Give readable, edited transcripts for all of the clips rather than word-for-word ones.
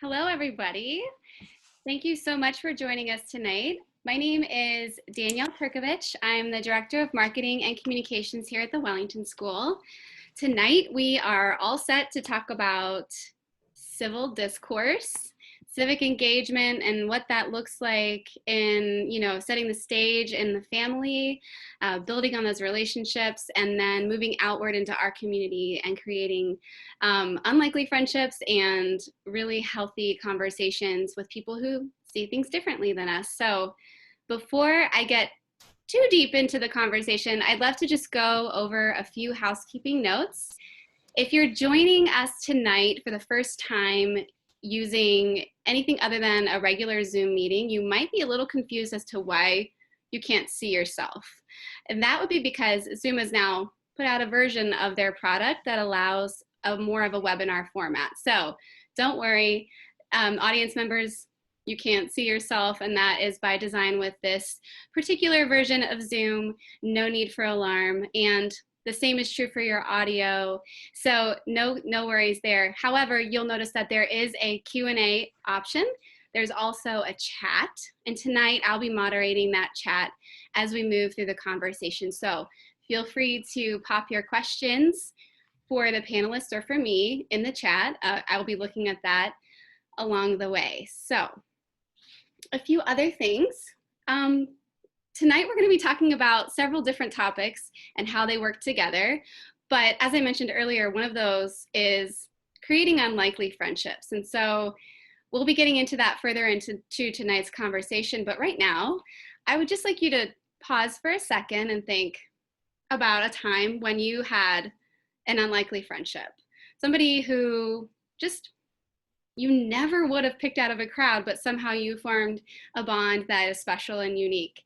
Hello, everybody. Thank you so much for joining us tonight. My name is Danielle Turkovich. I'm the Director of Marketing and Communications here at the Wellington School. Tonight, we are all set to talk about civil discourse, civic engagement, and what that looks like in, setting the stage in the family, building on those relationships, and then moving outward into our community and creating unlikely friendships and really healthy conversations with people who see things differently than us. So before I get too deep into the conversation, I'd love to just go over a few housekeeping notes. If you're joining us tonight for the first time using anything other than a regular Zoom meeting, you might be a little confused as to why you can't see yourself. And that would be because Zoom has now put out a version of their product that allows more of a webinar format. So don't worry, audience members, you can't see yourself, and that is by design with this particular version of Zoom. No need for alarm, and the same is true for your audio, so no worries there. However, you'll notice that there is a Q&A option. There's also a chat, and tonight I'll be moderating that chat as we move through the conversation. So feel free to pop your questions for the panelists or for me in the chat. I'll be looking at that along the way. So a few other things. Tonight we're going to be talking about several different topics and how they work together. But as I mentioned earlier, one of those is creating unlikely friendships. And so we'll be getting into that further into tonight's conversation. But right now, I would just like you to pause for a second and think about a time when you had an unlikely friendship. Somebody who just you never would have picked out of a crowd, but somehow you formed a bond that is special and unique.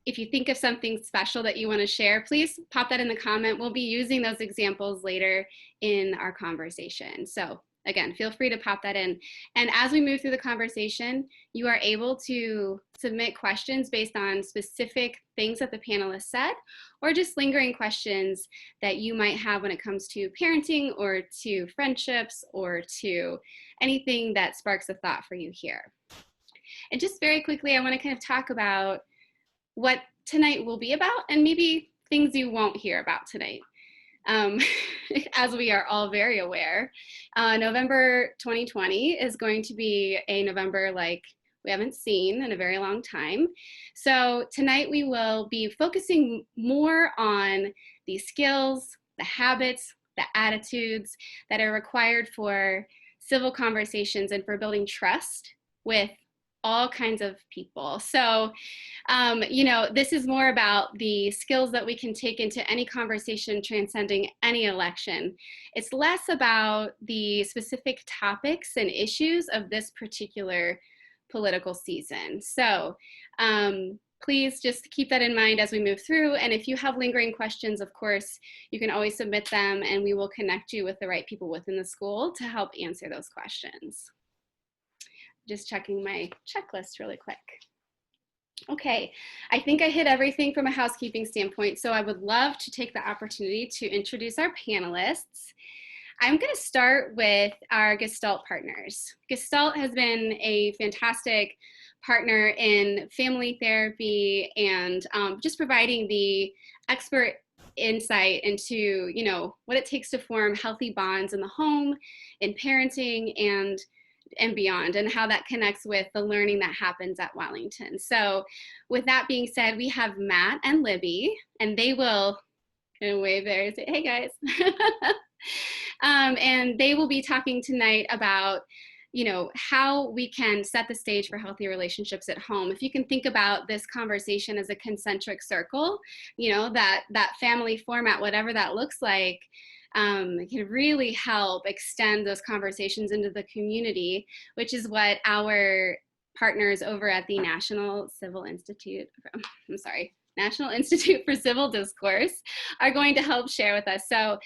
If you think of something special that you want to share, please pop that in the comment. We'll be using those examples later in our conversation. So again, feel free to pop that in. And as we move through the conversation, you are able to submit questions based on specific things that the panelists said, or just lingering questions that you might have when it comes to parenting or to friendships or to anything that sparks a thought for you here. And just very quickly, I want to kind of talk about what tonight will be about and maybe things you won't hear about tonight. As we are all very aware, November 2020 is going to be a November like we haven't seen in a very long time. So tonight we will be focusing more on the skills, the habits, the attitudes that are required for civil conversations and for building trust with all kinds of people. So, this is more about the skills that we can take into any conversation transcending any election. It's less about the specific topics and issues of this particular political season. So please just keep that in mind as we move through. And if you have lingering questions, of course, you can always submit them and we will connect you with the right people within the school to help answer those questions. Just checking my checklist really quick. Okay, I think I hit everything from a housekeeping standpoint, so I would love to take the opportunity to introduce our panelists. I'm going to start with our Gestalt partners. Gestalt has been a fantastic partner in family therapy and just providing the expert insight into, what it takes to form healthy bonds in the home, in parenting, and beyond, and how that connects with the learning that happens at Wellington. So with that being said, we have Matt and Libby, and they will wave there and say, hey guys. And they will be talking tonight about how we can set the stage for healthy relationships at home. If you can think about this conversation as a concentric circle, that family format, whatever that looks like, can really help extend those conversations into the community, which is what our partners over at the National Institute for Civil Discourse are going to help share with us. So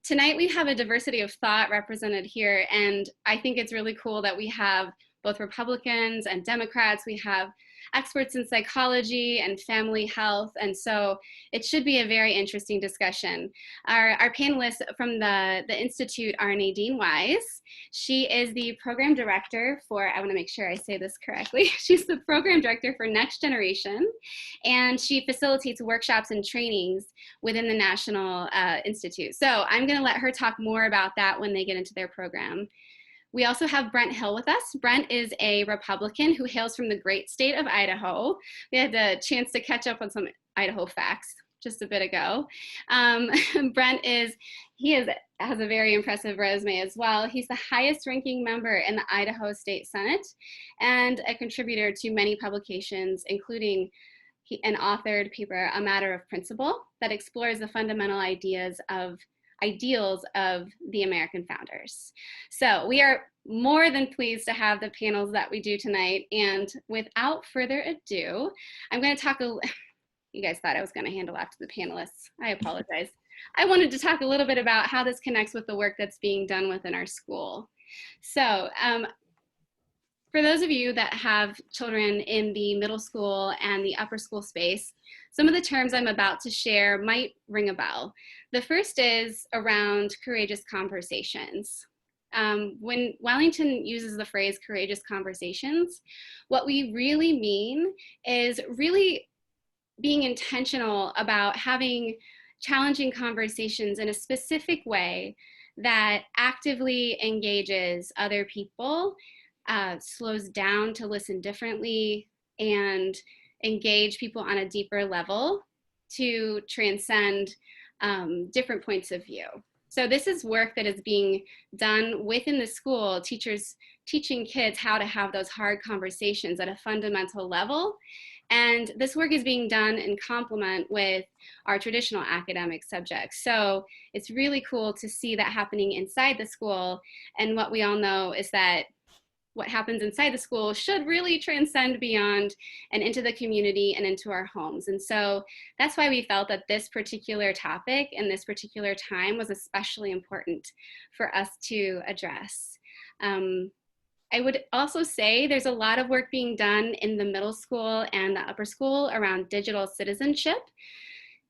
tonight we have a diversity of thought represented here, and I think it's really cool that we have both Republicans and Democrats. We have experts in psychology and family health. And so it should be a very interesting discussion. Our panelists from the Institute are Nadine Wise. She is the program director for, I want to make sure I say this correctly, she's the program director for Next Generation, and she facilitates workshops and trainings within the National Institute. So I'm going to let her talk more about that when they get into their program. We also have Brent Hill with us. Brent is a Republican who hails from the great state of Idaho. We had a chance to catch up on some Idaho facts just a bit ago. Brent has a very impressive resume as well. He's the highest ranking member in the Idaho State Senate and a contributor to many publications, including an authored paper, A Matter of Principle, that explores the fundamental ideals of the American founders. So we are more than pleased to have the panels that we do tonight. And without further ado, I'm going to talk you guys thought I was going to handle off to the panelists. I apologize. I wanted to talk a little bit about how this connects with the work that's being done within our school. So for those of you that have children in the middle school and the upper school space, some of the terms I'm about to share might ring a bell. The first is around courageous conversations. When Wellington uses the phrase courageous conversations, what we really mean is really being intentional about having challenging conversations in a specific way that actively engages other people, slows down to listen differently, and engage people on a deeper level to transcend different points of view. So this is work that is being done within the school, teachers teaching kids how to have those hard conversations at a fundamental level. And this work is being done in complement with our traditional academic subjects. So it's really cool to see that happening inside the school. And what we all know is that what happens inside the school should really transcend beyond and into the community and into our homes. And so that's why we felt that this particular topic and this particular time was especially important for us to address. I would also say there's a lot of work being done in the middle school and the upper school around digital citizenship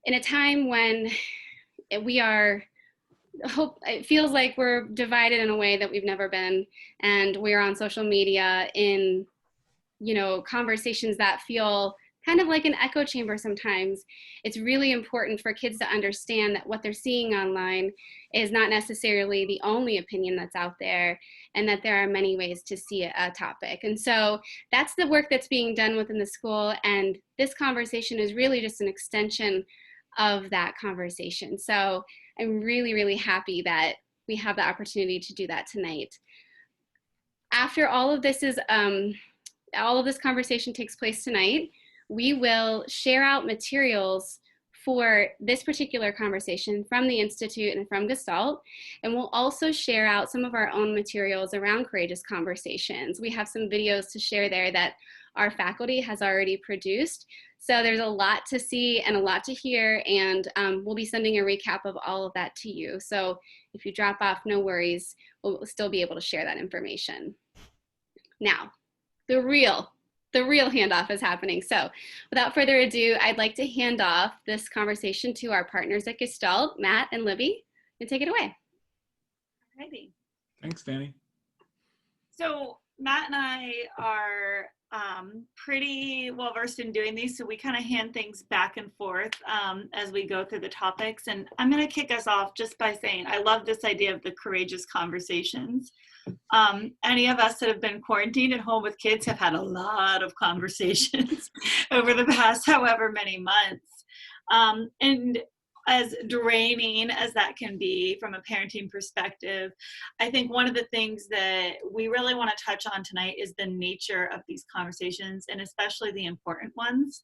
in a time when it feels like we're divided in a way that we've never been, and we're on social media in, conversations that feel kind of like an echo chamber sometimes. It's really important for kids to understand that what they're seeing online is not necessarily the only opinion that's out there, and that there are many ways to see a topic. And so that's the work that's being done within the school, and this conversation is really just an extension of that conversation. So I'm really, really happy that we have the opportunity to do that tonight. After all of this conversation takes place tonight, we will share out materials for this particular conversation from the Institute and from Gestalt, and we'll also share out some of our own materials around courageous conversations. We have some videos to share there that our faculty has already produced. So there's a lot to see and a lot to hear, and we'll be sending a recap of all of that to you. So if you drop off, no worries, we'll still be able to share that information. Now, the real handoff is happening. So without further ado, I'd like to hand off this conversation to our partners at Gestalt, Matt and Libby, and take it away. Alrighty. Thanks, Danny. So Matt and I are pretty well versed in doing these, so we kind of hand things back and forth as we go through the topics. And I'm going to kick us off just by saying I love this idea of the courageous conversations. Any of us that have been quarantined at home with kids have had a lot of conversations over the past however many months. And as draining as that can be from a parenting perspective, I think one of the things that we really want to touch on tonight is the nature of these conversations, and especially the important ones.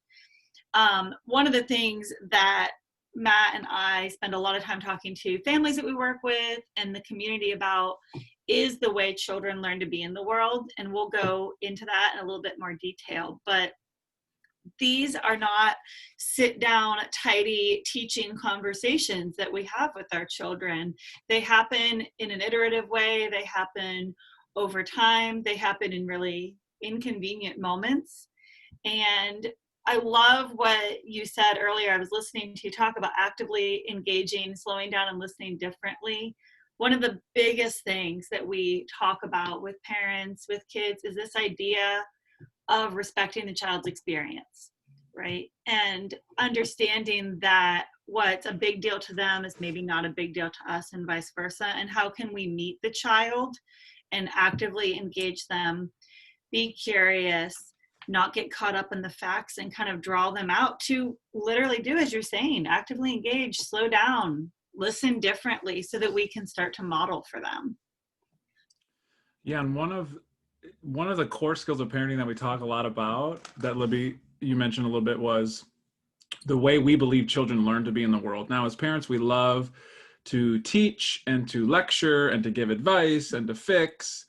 One of the things that Matt and I spend a lot of time talking to families that we work with and the community about is the way children learn to be in the world, and we'll go into that in a little bit more detail. But these are not sit down, tidy teaching conversations that we have with our children. They happen in an iterative way. They happen over time. They happen in really inconvenient moments. And I love what you said earlier. I was listening to you talk about actively engaging, slowing down, and listening differently. One of the biggest things that we talk about with parents, with kids, is this idea of respecting the child's experience, right? And understanding that what's a big deal to them is maybe not a big deal to us, and vice versa. And how can we meet the child and actively engage them, be curious, not get caught up in the facts, and kind of draw them out to literally do as you're saying, actively engage, slow down, listen differently, so that we can start to model for them. Yeah, and one of the core skills of parenting that we talk a lot about, that Libby, you mentioned a little bit, was the way we believe children learn to be in the world. Now, as parents, we love to teach and to lecture and to give advice and to fix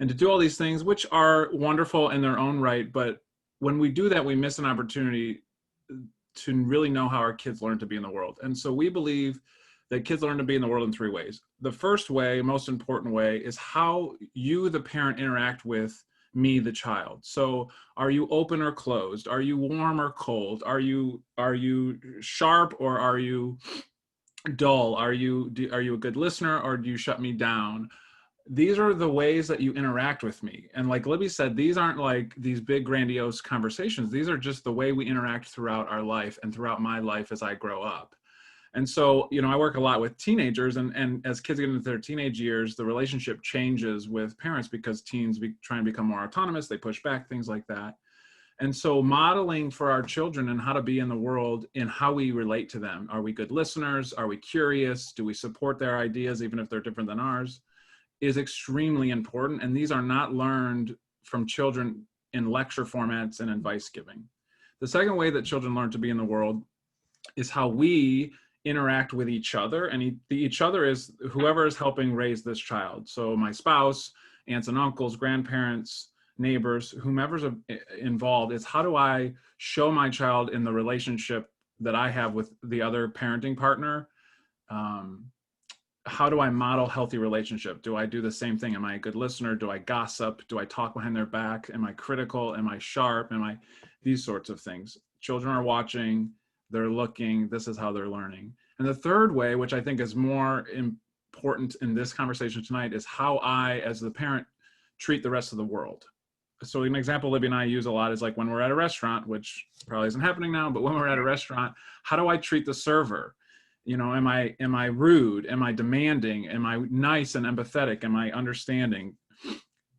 and to do all these things, which are wonderful in their own right. But when we do that, we miss an opportunity to really know how our kids learn to be in the world. And so we believe that kids learn to be in the world in three ways. The first way, most important way, is how you, the parent, interact with me, the child. So are you open or closed? Are you warm or cold? Are you sharp or are you dull? Are you a good listener or do you shut me down? These are the ways that you interact with me. And like Libby said, these aren't like these big grandiose conversations. These are just the way we interact throughout our life and throughout my life as I grow up. And so, I work a lot with teenagers, and as kids get into their teenage years, the relationship changes with parents because teens try and become more autonomous, they push back, things like that. And so modeling for our children and how to be in the world and how we relate to them. Are we good listeners? Are we curious? Do we support their ideas even if they're different than ours? Is extremely important. And these are not learned from children in lecture formats and advice giving. The second way that children learn to be in the world is how we interact with each other, and each other is whoever is helping raise this child. So my spouse, aunts and uncles, grandparents, neighbors, whomever's involved, is how do I show my child in the relationship that I have with the other parenting partner? How do I model healthy relationship? Do I do the same thing? Am I a good listener? Do I gossip? Do I talk behind their back? Am I critical? Am I sharp? These sorts of things? Children are watching, they're looking, this is how they're learning. And the third way, which I think is more important in this conversation tonight, is how I, as the parent, treat the rest of the world. So an example Libby and I use a lot is like when we're at a restaurant, which probably isn't happening now, but when we're at a restaurant, how do I treat the server? Am I rude? Am I demanding? Am I nice and empathetic? Am I understanding?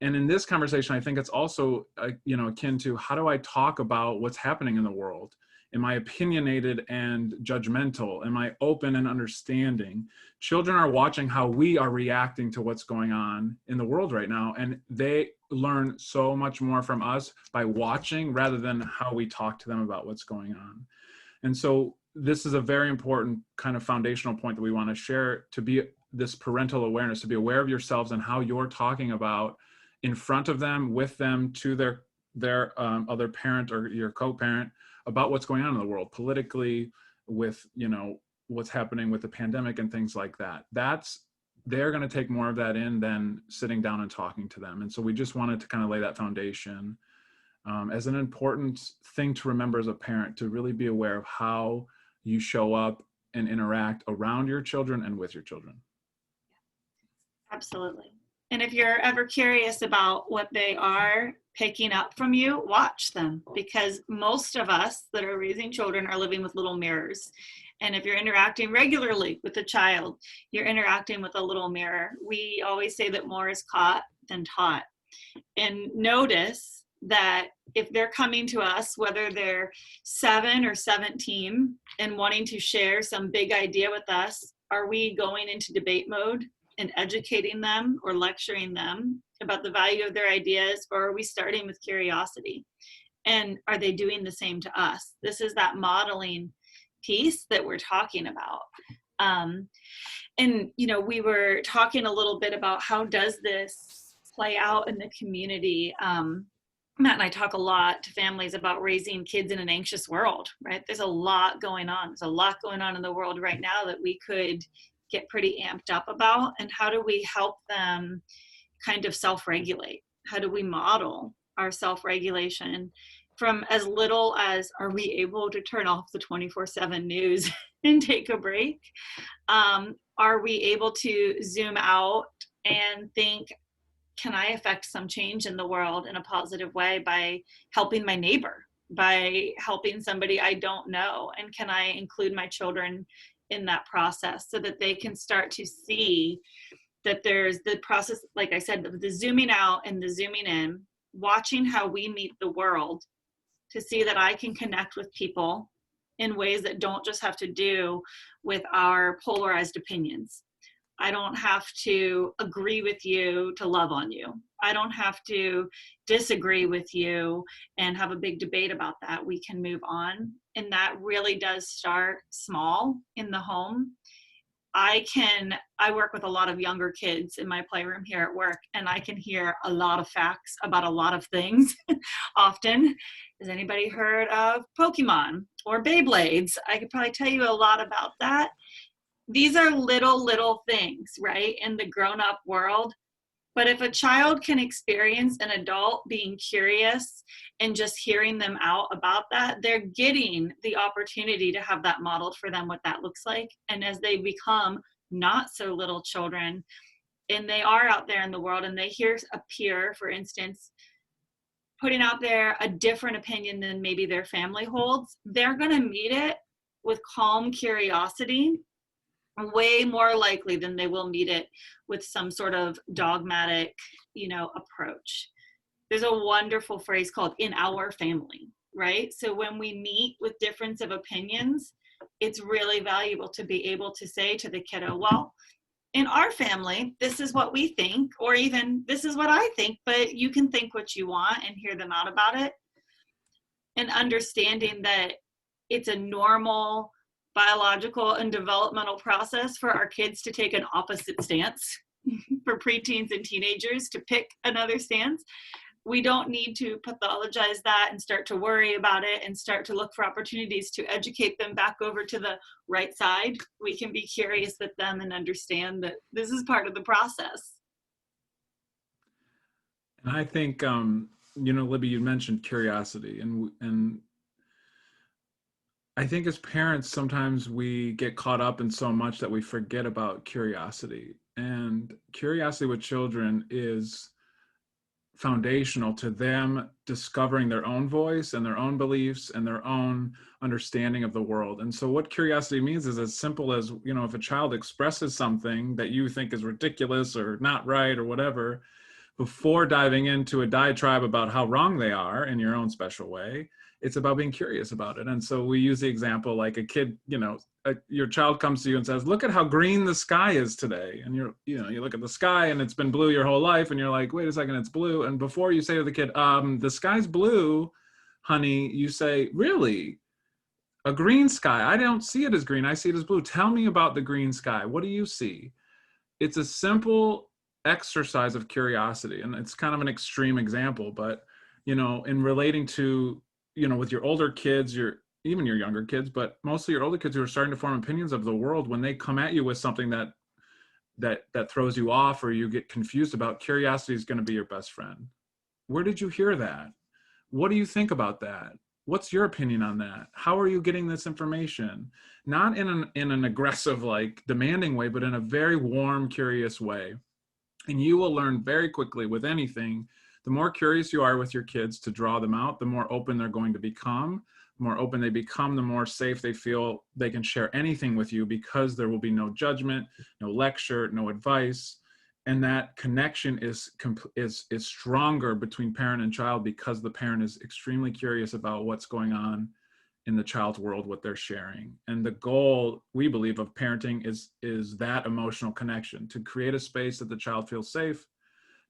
And in this conversation, I think it's also, akin to how do I talk about what's happening in the world? Am I opinionated and judgmental? Am I open and understanding? Children are watching how we are reacting to what's going on in the world right now. And they learn so much more from us by watching rather than how we talk to them about what's going on. And so this is a very important kind of foundational point that we want to share, to be this parental awareness, to be aware of yourselves and how you're talking about in front of them, with them, to their other parent or your co-parent, about what's going on in the world politically, with what's happening with the pandemic and things like that. They're going to take more of that in than sitting down and talking to them. And so we just wanted to kind of lay that foundation as an important thing to remember as a parent, to really be aware of how you show up and interact around your children and with your children. Absolutely. And if you're ever curious about what they are picking up from you, watch them, because most of us that are raising children are living with little mirrors. And if you're interacting regularly with a child, you're interacting with a little mirror. We always say that more is caught than taught. And notice that if they're coming to us, whether they're 7 or 17 and wanting to share some big idea with us, are we going into debate mode and educating them or lecturing them about the value of their ideas, or are we starting with curiosity? And are they doing the same to us? This is that modeling piece that we're talking about. And we were talking a little bit about how does this play out in the community. Matt and I talk a lot to families about raising kids in an anxious world, right? There's a lot going on. There's a lot going on in the world right now that we could get pretty amped up about. And how do we help them kind of self-regulate? How do we model our self-regulation from as little as, are we able to turn off the 24/7 news and take a break? Are we able to zoom out and think, can I affect some change in the world in a positive way by helping my neighbor, by helping somebody I don't know? And can I include my children in that process so that they can start to see that there's the process, like I said, the zooming out and the zooming in, watching how we meet the world, to see that I can connect with people in ways that don't just have to do with our polarized opinions. I don't have to agree with you to love on you. I don't have to disagree with you and have a big debate about that. We can move on. And that really does start small in the home. I work with a lot of younger kids in my playroom here at work, and I can hear a lot of facts about a lot of things often. Has anybody heard of Pokemon or Beyblades? I could probably tell you a lot about that. These are little things, right, in the grown-up world. But if a child can experience an adult being curious and just hearing them out about that, they're getting the opportunity to have that modeled for them, what that looks like. And as they become not so little children, and they are out there in the world and they hear a peer, for instance, putting out there a different opinion than maybe their family holds, they're going to meet it with calm curiosity, way more likely than they will meet it with some sort of dogmatic, approach. There's a wonderful phrase called "in our family," right? So when we meet with difference of opinions, it's really valuable to be able to say to the kiddo, well, in our family, this is what we think, or even this is what I think, but you can think what you want, and hear them out about it. And understanding that it's a normal biological and developmental process for our kids to take an opposite stance, for preteens and teenagers to pick another stance. We don't need to pathologize that and start to worry about it and start to look for opportunities to educate them back over to the right side. We can be curious with them and understand that this is part of the process. And I think, Libby, you mentioned curiosity, and I think as parents, sometimes we get caught up in so much that we forget about curiosity. And curiosity with children is foundational to them discovering their own voice and their own beliefs and their own understanding of the world. And so what curiosity means is as simple as, if a child expresses something that you think is ridiculous or not right or whatever, before diving into a diatribe about how wrong they are in your own special way, it's about being curious about it. And so we use the example like a kid, your child comes to you and says, look at how green the sky is today. And you look at the sky and it's been blue your whole life. And you're like, wait a second, it's blue. And before you say to the kid, the sky's blue, honey, you say, really? A green sky? I don't see it as green. I see it as blue. Tell me about the green sky. What do you see? It's a simple exercise of curiosity. And it's kind of an extreme example, but, in relating to, with your older kids, even your younger kids, but mostly your older kids who are starting to form opinions of the world, when they come at you with something that throws you off or you get confused about, curiosity is going to be your best friend. Where did you hear that? What do you think about that? What's your opinion on that? How are you getting this information? Not in an aggressive, like demanding way, but in a very warm, curious way. And you will learn very quickly with anything. The more curious you are with your kids to draw them out, the more open they're going to become. The more open they become, the more safe they feel they can share anything with you, because there will be no judgment, no lecture, no advice. And that connection is stronger between parent and child, because the parent is extremely curious about what's going on in the child's world, what they're sharing. And the goal, we believe, of parenting is that emotional connection, to create a space that the child feels safe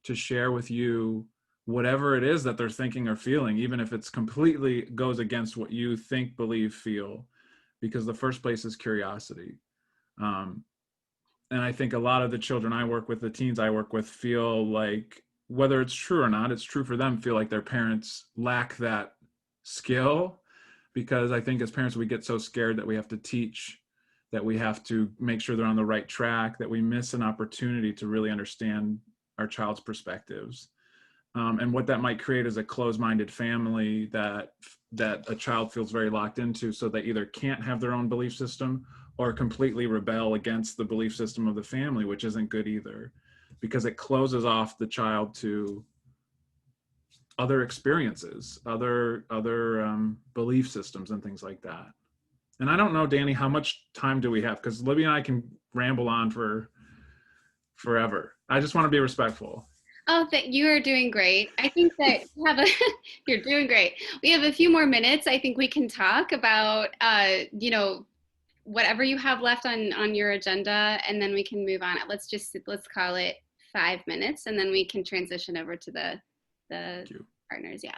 to share with you whatever it is that they're thinking or feeling, even if it's completely goes against what you think, believe, feel, because the first place is curiosity. And I think a lot of the children I work with, the teens I work with, feel like, whether it's true or not, it's true for them, feel like their parents lack that skill. Because I think as parents, we get so scared that we have to teach, that we have to make sure they're on the right track, that we miss an opportunity to really understand our child's perspectives. And what that might create is a closed-minded family that a child feels very locked into, so they either can't have their own belief system or completely rebel against the belief system of the family, which isn't good either, because it closes off the child to other experiences, other belief systems and things like that. And I don't know, Danny, how much time do we have? Because Libby and I can ramble on for forever. I just want to be respectful. Oh, that you are doing great. I think that you're doing great. We have a few more minutes. I think we can talk about, whatever you have left on your agenda, and then we can move on. Let's call it 5 minutes, and then we can transition over to the partners. Yeah.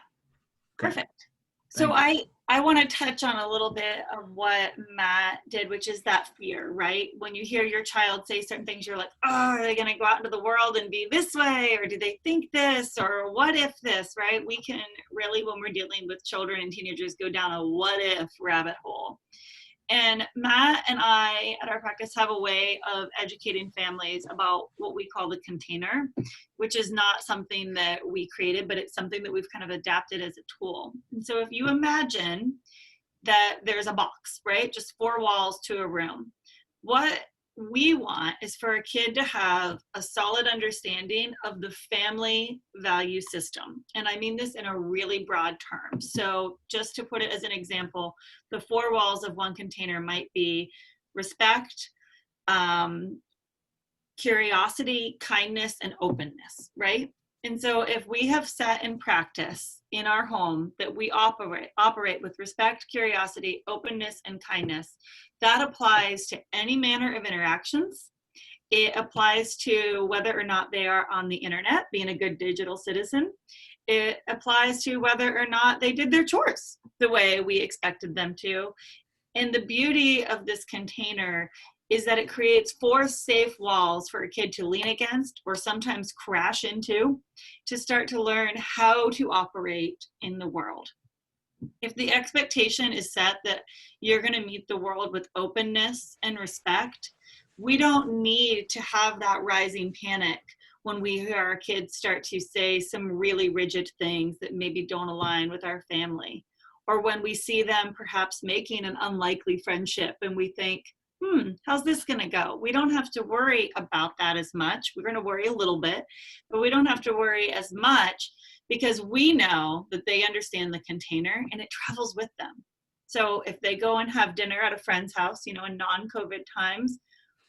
Perfect. So I want to touch on a little bit of what Matt did, which is that fear, right? When you hear your child say certain things, you're like, oh, are they going to go out into the world and be this way? Or do they think this? Or what if this, right? We can really, when we're dealing with children and teenagers, go down a what if rabbit hole. And Matt and I at our practice have a way of educating families about what we call the container, which is not something that we created, but it's something that we've kind of adapted as a tool. And so if you imagine that there's a box, right? Just 4 walls to a room. What we want is for a kid to have a solid understanding of the family value system. And I mean this in a really broad term. So just to put it as an example, the 4 walls of one container might be respect, curiosity, kindness, and openness, right? And so if we have set in practice in our home that we operate with respect, curiosity, openness, and kindness, that applies to any manner of interactions. It applies to whether or not they are on the internet, being a good digital citizen. It applies to whether or not they did their chores the way we expected them to. And the beauty of this container is that it creates 4 safe walls for a kid to lean against or sometimes crash into to start to learn how to operate in the world. If the expectation is set that you're going to meet the world with openness and respect, we don't need to have that rising panic when we hear our kids start to say some really rigid things that maybe don't align with our family, or when we see them perhaps making an unlikely friendship and we think, how's this going to go? We don't have to worry about that as much. We're going to worry a little bit, but we don't have to worry as much because we know that they understand the container and it travels with them. So if they go and have dinner at a friend's house, in non-COVID times,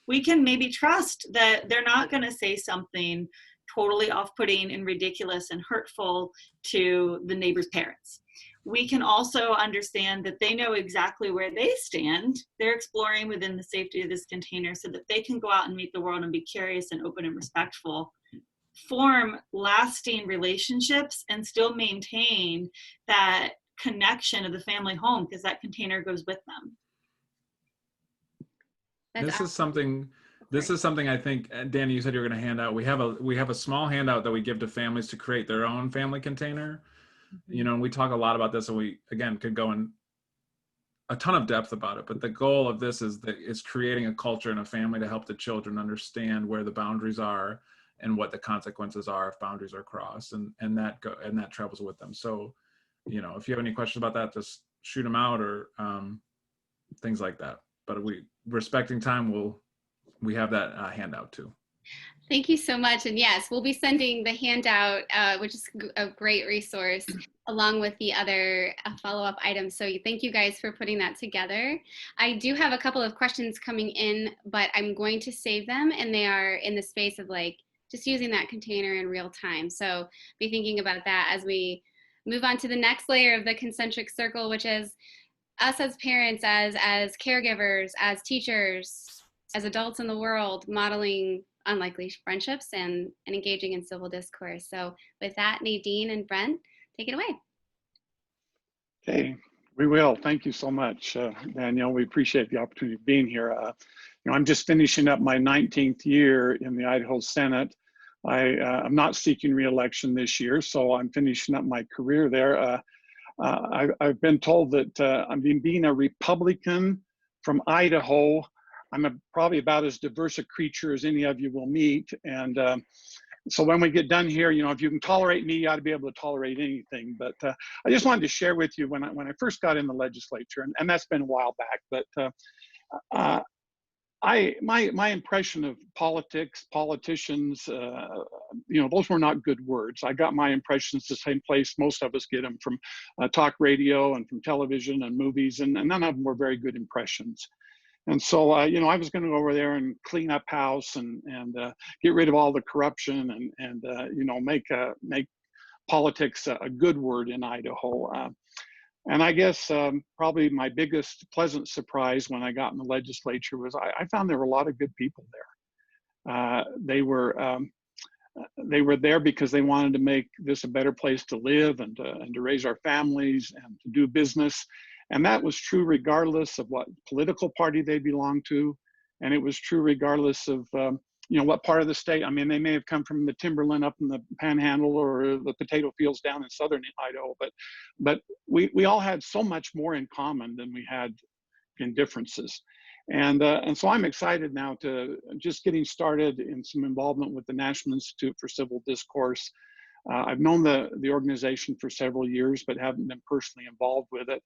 we can maybe trust that they're not going to say something totally off-putting and ridiculous and hurtful to the neighbor's parents. We can also understand that they know exactly where they stand. They're exploring within the safety of this container so that they can go out and meet the world and be curious and open and respectful, form lasting relationships, and still maintain that connection of the family home because that container goes with them. This is something I think, Danny, you said you were going to hand out. We have a small handout that we give to families to create their own family container. And we talk a lot about this, and we again could go in a ton of depth about it, but the goal of this is creating a culture and a family to help the children understand where the boundaries are and what the consequences are if boundaries are crossed, and that travels with them. So if you have any questions about that, just shoot them out, or things like that. But respecting time, we have that handout too. Thank you so much. And yes, we'll be sending the handout, which is a great resource, along with the other follow-up items. So thank you guys for putting that together. I do have a couple of questions coming in, but I'm going to save them, and they are in the space of just using that container in real time. So be thinking about that as we move on to the next layer of the concentric circle, which is us as parents, as caregivers, as teachers, as adults in the world, modeling unlikely friendships and engaging in civil discourse. So with that, Nadine and Brent, take it away. Okay, we will. Thank you so much, Danielle. We appreciate the opportunity of being here. I'm just finishing up my 19th year in the Idaho Senate. I'm not seeking re-election this year, so I'm finishing up my career there. I've been told that being a Republican from Idaho, I'm probably about as diverse a creature as any of you will meet. And so when we get done here, if you can tolerate me, you ought to be able to tolerate anything. But I just wanted to share with you when I first got in the legislature, and that's been a while back. But my impression of politics, politicians, those were not good words. I got my impressions the same place most of us get them, from talk radio and from television and movies, and none of them were very good impressions. And so, I was going to go over there and clean up house and get rid of all the corruption and make politics a good word in Idaho. And I guess probably my biggest pleasant surprise when I got in the legislature was I found there were a lot of good people there. They were there because they wanted to make this a better place to live and to raise our families and to do business. And that was true regardless of what political party they belonged to. And it was true regardless of what part of the state. I mean, they may have come from the timberland up in the Panhandle or the potato fields down in southern Idaho, but we all had so much more in common than we had in differences. And so I'm excited now to just getting started in some involvement with the National Institute for Civil Discourse. I've known the organization for several years, but haven't been personally involved with it.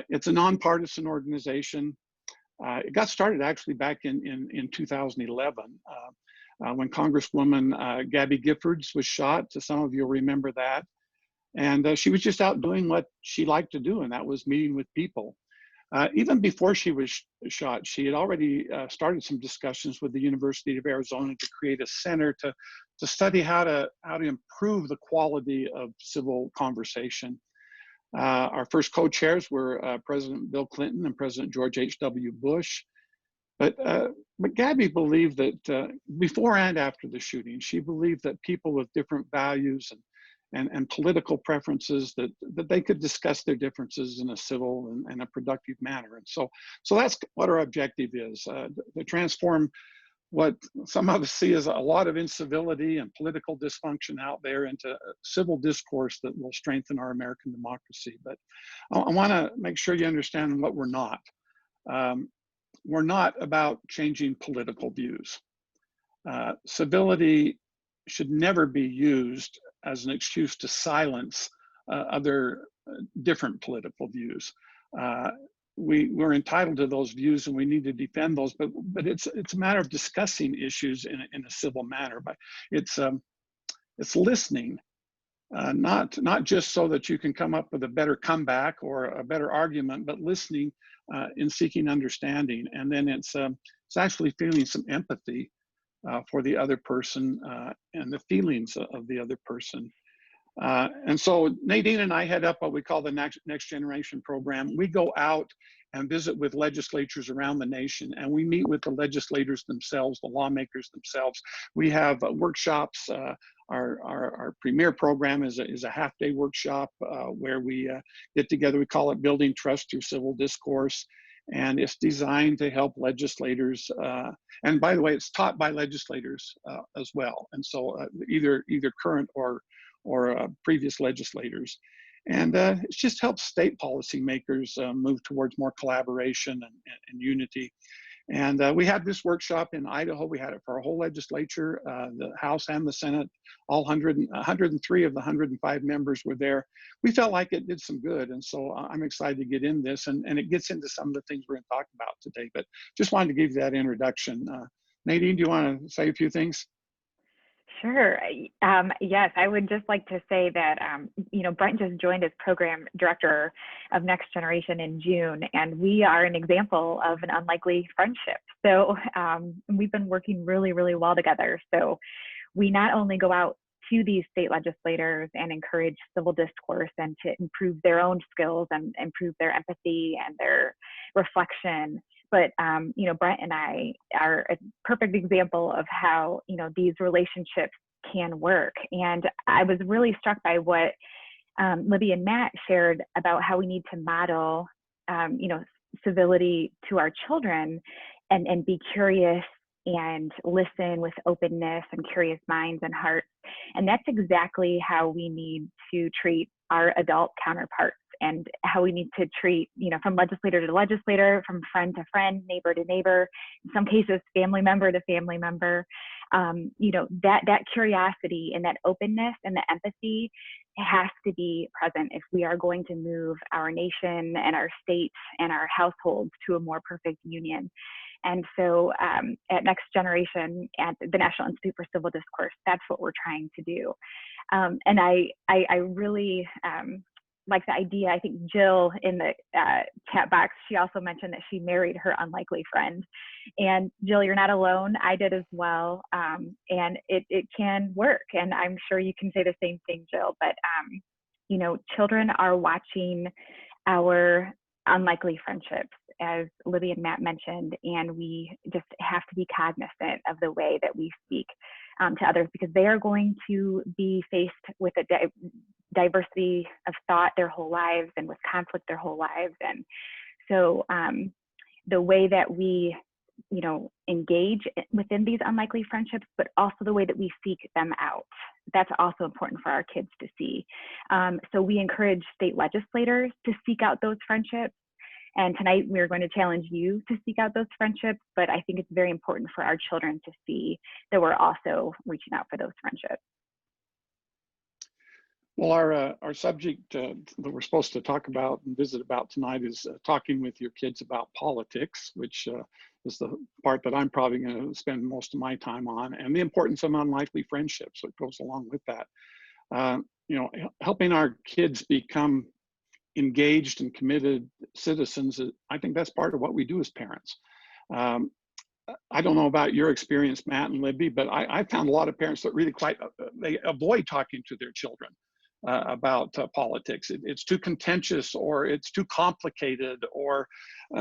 It's a nonpartisan organization. It got started actually back in 2011 when Congresswoman Gabby Giffords was shot. Some of you will remember that. And she was just out doing what she liked to do, and that was meeting with people. Even before she was shot, she had already started some discussions with the University of Arizona to create a center to study how to improve the quality of civil conversation. Our first co-chairs were President Bill Clinton and President George H.W. Bush. But Gabby believed that before and after the shooting, she believed that people with different values and political preferences, that they could discuss their differences in a civil and a productive manner. And so that's what our objective is, to transform what some of us see as a lot of incivility and political dysfunction out there into civil discourse that will strengthen our American democracy. But I want to make sure you understand what we're not. We're not about changing political views. Civility should never be used as an excuse to silence other different political views. We're entitled to those views and we need to defend those, but it's a matter of discussing issues in a civil manner. But it's listening, not just so that you can come up with a better comeback or a better argument, but listening in seeking understanding. And then it's actually feeling some empathy for the other person and the feelings of the other person. And so Nadine and I head up what we call the Next Generation Program. We go out and visit with legislatures around the nation, and we meet with the legislators themselves, the lawmakers themselves. We have workshops. Our premier program is a half-day workshop where we get together. We call it Building Trust Through Civil Discourse. And it's designed to help legislators. And by the way, it's taught by legislators as well. And so either current or previous legislators. And it just helps state policymakers move towards more collaboration and unity. And we had this workshop in Idaho. We had it for our whole legislature, the House and the Senate. All 103 of the 105 members were there. We felt like it did some good. And so I'm excited to get in this. And it gets into some of the things we're going to talk about today. But just wanted to give you that introduction. Nadine, do you want to say a few things? Sure. Yes, I would just like to say that, Brent just joined as program director of Next Generation in June, and we are an example of an unlikely friendship. So we've been working really, really well together. So we not only go out to these state legislators and encourage civil discourse and to improve their own skills and improve their empathy and their reflection, but Brent and I are a perfect example of how these relationships can work. And I was really struck by what Libby and Matt shared about how we need to model civility to our children and be curious and listen with openness and curious minds and hearts. And that's exactly how we need to treat our adult counterparts, and how we need to treat, from legislator to legislator, from friend to friend, neighbor to neighbor, in some cases, family member to family member. You know, that curiosity and that openness and the empathy has to be present if we are going to move our nation and our states and our households to a more perfect union. And so at Next Generation, at the National Institute for Civil Discourse, that's what we're trying to do. And I really like the idea. I think Jill in the chat box, she also mentioned that she married her unlikely friend. And Jill, you're not alone. I did as well. And it can work. And I'm sure you can say the same thing, Jill. But, you know, children are watching our unlikely friendships, as Libby and Matt mentioned, and we just have to be cognizant of the way that we speak to others, because they are going to be faced with a diversity of thought their whole lives and with conflict their whole lives. And so the way that we, you know, engage within these unlikely friendships, but also the way that we seek them out, that's also important for our kids to see. So we encourage state legislators to seek out those friendships. And tonight we're going to challenge you to seek out those friendships, but I think it's very important for our children to see that we're also reaching out for those friendships. Well, our subject that we're supposed to talk about and visit about tonight is talking with your kids about politics, which is the part that I'm probably going to spend most of my time on, and the importance of unlikely friendships that goes along with that. You know, helping our kids become engaged and committed citizens, I think that's part of what we do as parents. I don't know about your experience, Matt and Libby, but I found a lot of parents that really they avoid talking to their children about politics. It's too contentious, or it's too complicated, or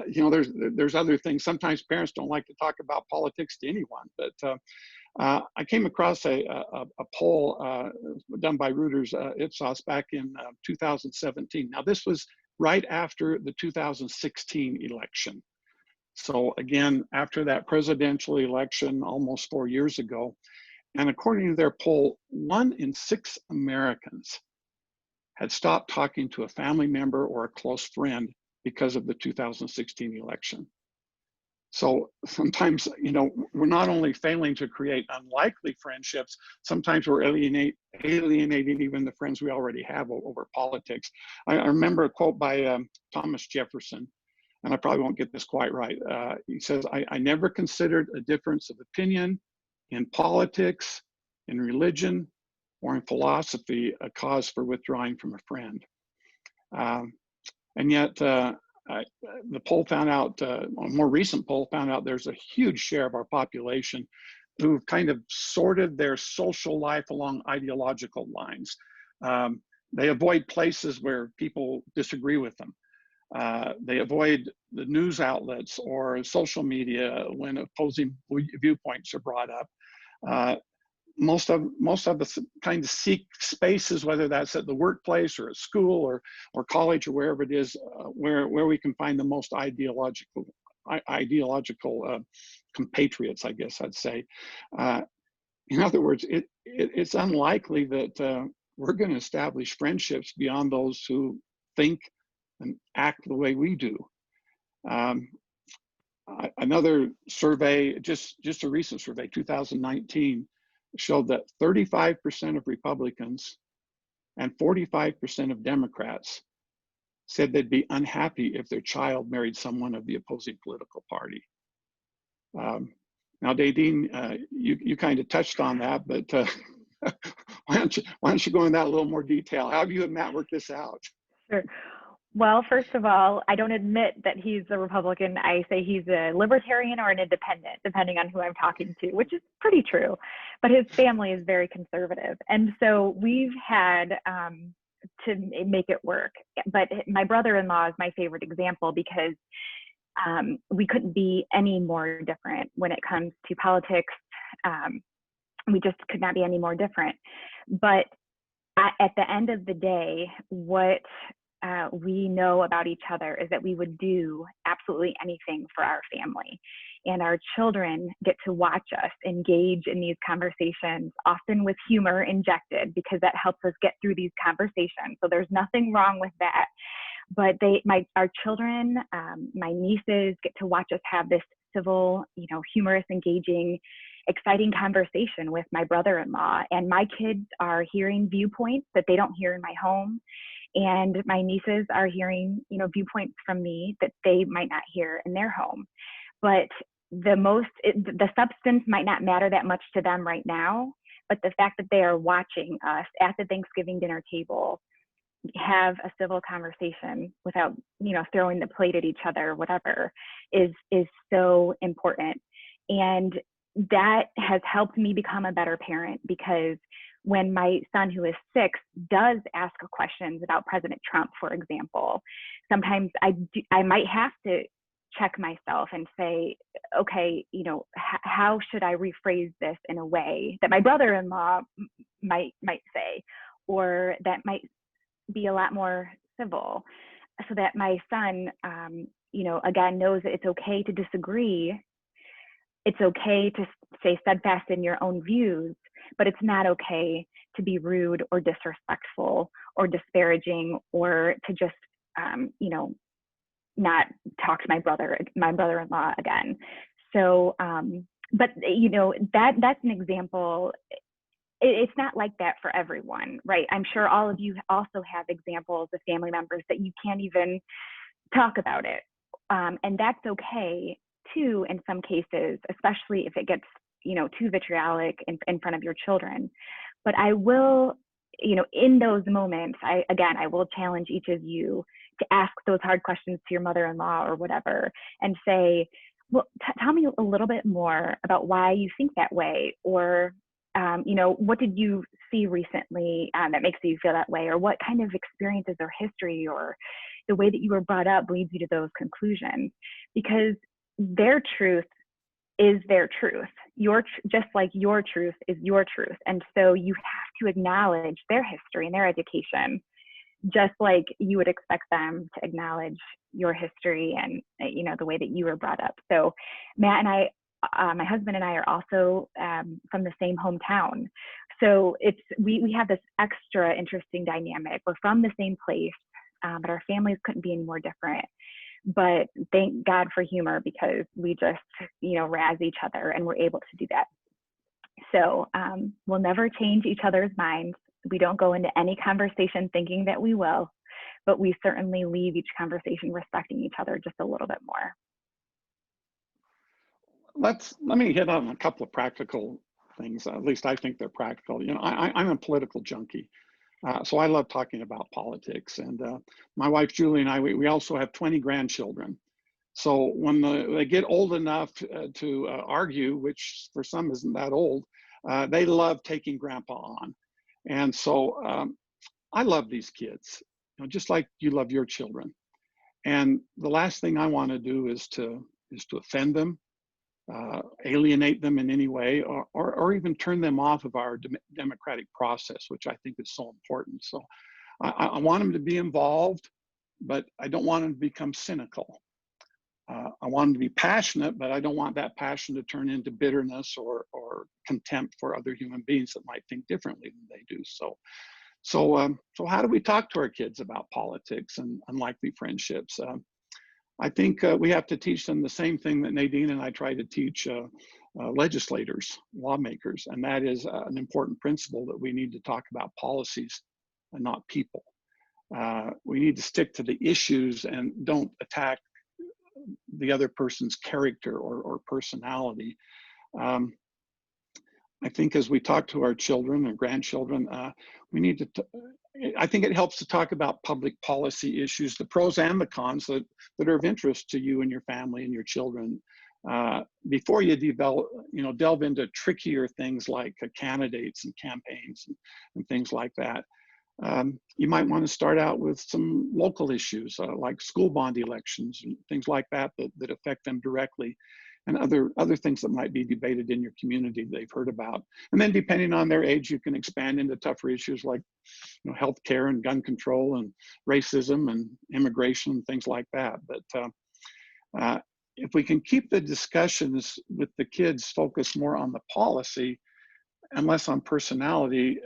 you know, there's other things. Sometimes parents don't like to talk about politics to anyone, but I came across a poll done by Reuters Ipsos back in 2017. Now, this was right after the 2016 election. So again, after that presidential election almost 4 years ago. And according to their poll, 1 in 6 Americans had stopped talking to a family member or a close friend because of the 2016 election. So sometimes, you know, we're not only failing to create unlikely friendships, sometimes we're alienating even the friends we already have over politics. I remember a quote by Thomas Jefferson, and I probably won't get this quite right. He says, I never considered a difference of opinion in politics, in religion, or in philosophy a cause for withdrawing from a friend. And yet, the poll found out, a more recent poll found out there's a huge share of our population who've kind of sorted their social life along ideological lines. They avoid places where people disagree with them. They avoid the news outlets or social media when opposing viewpoints are brought up. Most of us kind of seek spaces, whether that's at the workplace or at school or college or wherever it is, where we can find the most ideological compatriots, I guess I'd say. In other words, it's unlikely that we're going to establish friendships beyond those who think and act the way we do. Another survey, just a recent survey, 2019, showed that 35% of Republicans and 45% of Democrats said they'd be unhappy if their child married someone of the opposing political party. Now, Nadine, you kind of touched on that, but why don't you go into that a little more detail? How have you and Matt worked this out? Sure. Well, first of all, I don't admit that he's a Republican. I say he's a libertarian or an independent, depending on who I'm talking to, which is pretty true. But his family is very conservative. And so we've had to make it work. But my brother-in-law is my favorite example because we couldn't be any more different when it comes to politics. We just could not be any more different. But at the end of the day, what we know about each other is that we would do absolutely anything for our family. And our children get to watch us engage in these conversations, often with humor injected, because that helps us get through these conversations. So there's nothing wrong with that. But our children, my nieces, get to watch us have this civil, humorous, engaging exciting conversation with my brother-in-law, and my kids are hearing viewpoints that they don't hear in my home, and my nieces are hearing, you know, viewpoints from me that they might not hear in their home. But the substance might not matter that much to them right now, but the fact that they are watching us at the Thanksgiving dinner table have a civil conversation without, you know, throwing the plate at each other or whatever is so important. And that has helped me become a better parent, because when my son, who is 6, does ask questions about President Trump, for example, sometimes I might have to check myself and say, okay, you know, how should I rephrase this in a way that my brother-in-law might say, or that might be a lot more civil, so that my son, you know, again, knows that it's okay to disagree. It's okay to stay steadfast in your own views, but it's not okay to be rude or disrespectful or disparaging, or to just, you know, not talk to my brother-in-law again. So, but you know, that's an example. It's not like that for everyone, right? I'm sure all of you also have examples of family members that you can't even talk about it. And that's okay too, in some cases, especially if it gets, you know, too vitriolic in front of your children. But I will, you know, in those moments, I will challenge each of you to ask those hard questions to your mother-in-law or whatever, and say, well, tell me a little bit more about why you think that way, or you know, what did you see recently that makes you feel that way, or what kind of experiences or history or the way that you were brought up leads you to those conclusions? Because their truth is their truth. Just like your truth is your truth. And so you have to acknowledge their history and their education, just like you would expect them to acknowledge your history and, you know, the way that you were brought up. So Matt and I, my husband and I, are also from the same hometown. So we have this extra interesting dynamic. We're from the same place, but our families couldn't be any more different. But thank God for humor, because we just, you know, razz each other, and we're able to do that. So we'll never change each other's minds. We don't go into any conversation thinking that we will, but we certainly leave each conversation respecting each other just a little bit more. Let me hit on a couple of practical things. At least I think they're practical. You know, I'm a political junkie. So I love talking about politics. And my wife, Julie, and I, we also have 20 grandchildren. So when they get old enough to argue, which for some isn't that old, they love taking grandpa on. And so I love these kids, you know, just like you love your children. And the last thing I want to do is to offend them, alienate them in any way, or even turn them off of our democratic process, which I think is so important. So I want them to be involved, but I don't want them to become cynical. I want them to be passionate, but I don't want that passion to turn into bitterness or contempt for other human beings that might think differently than they do. So how do we talk to our kids about politics and unlikely friendships? I think we have to teach them the same thing that Nadine and I try to teach legislators, lawmakers, and that is an important principle that we need to talk about policies and not people. We need to stick to the issues and don't attack the other person's character or personality. I think as we talk to our children and grandchildren, we need to, I think it helps to talk about public policy issues, the pros and the cons that are of interest to you and your family and your children, before you delve into trickier things like candidates and campaigns and things like that. You might want to start out with some local issues like school bond elections and things like that affect them directly, and other things that might be debated in your community they've heard about. And then depending on their age, you can expand into tougher issues like, you know, healthcare and gun control and racism and immigration and things like that. But if we can keep the discussions with the kids focused more on the policy and less on personality,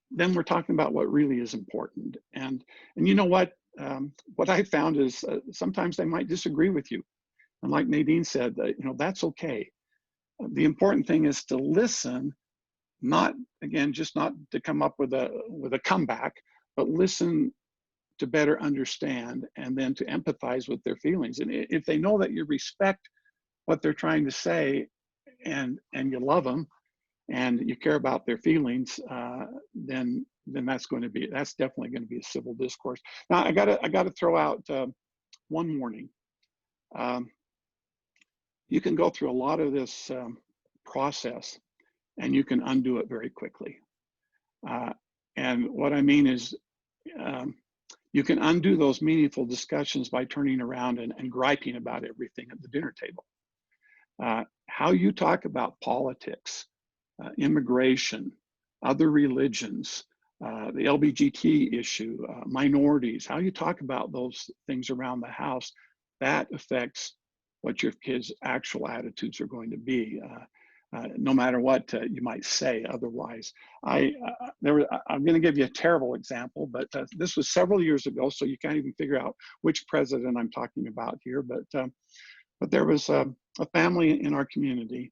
then we're talking about what really is important. And you know what I found is sometimes they might disagree with you. And like Nadine said, you know, that's okay. The important thing is to listen, not, again, just not to come up with a comeback, but listen to better understand and then to empathize with their feelings. And if they know that you respect what they're trying to say and you love them and you care about their feelings, then that's definitely going to be a civil discourse. Now I gotta throw out one warning. You can go through a lot of this process and you can undo it very quickly. And what I mean is, you can undo those meaningful discussions by turning around and griping about everything at the dinner table. How you talk about politics, immigration, other religions, the LGBT issue, minorities, how you talk about those things around the house, that affects what your kids' actual attitudes are going to be. No matter what you might say otherwise. I'm going to give you a terrible example, but this was several years ago, so you can't even figure out which president I'm talking about here. But there was a family in our community,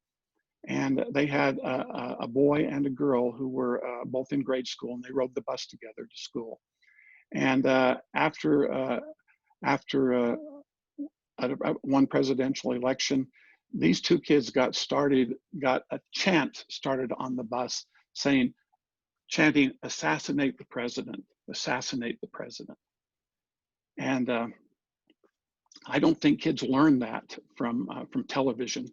and they had a boy and a girl who were both in grade school, and they rode the bus together to school. And after one presidential election, these two kids got a chant started on the bus chanting, "Assassinate the president, assassinate the president." And I don't think kids learn that from television.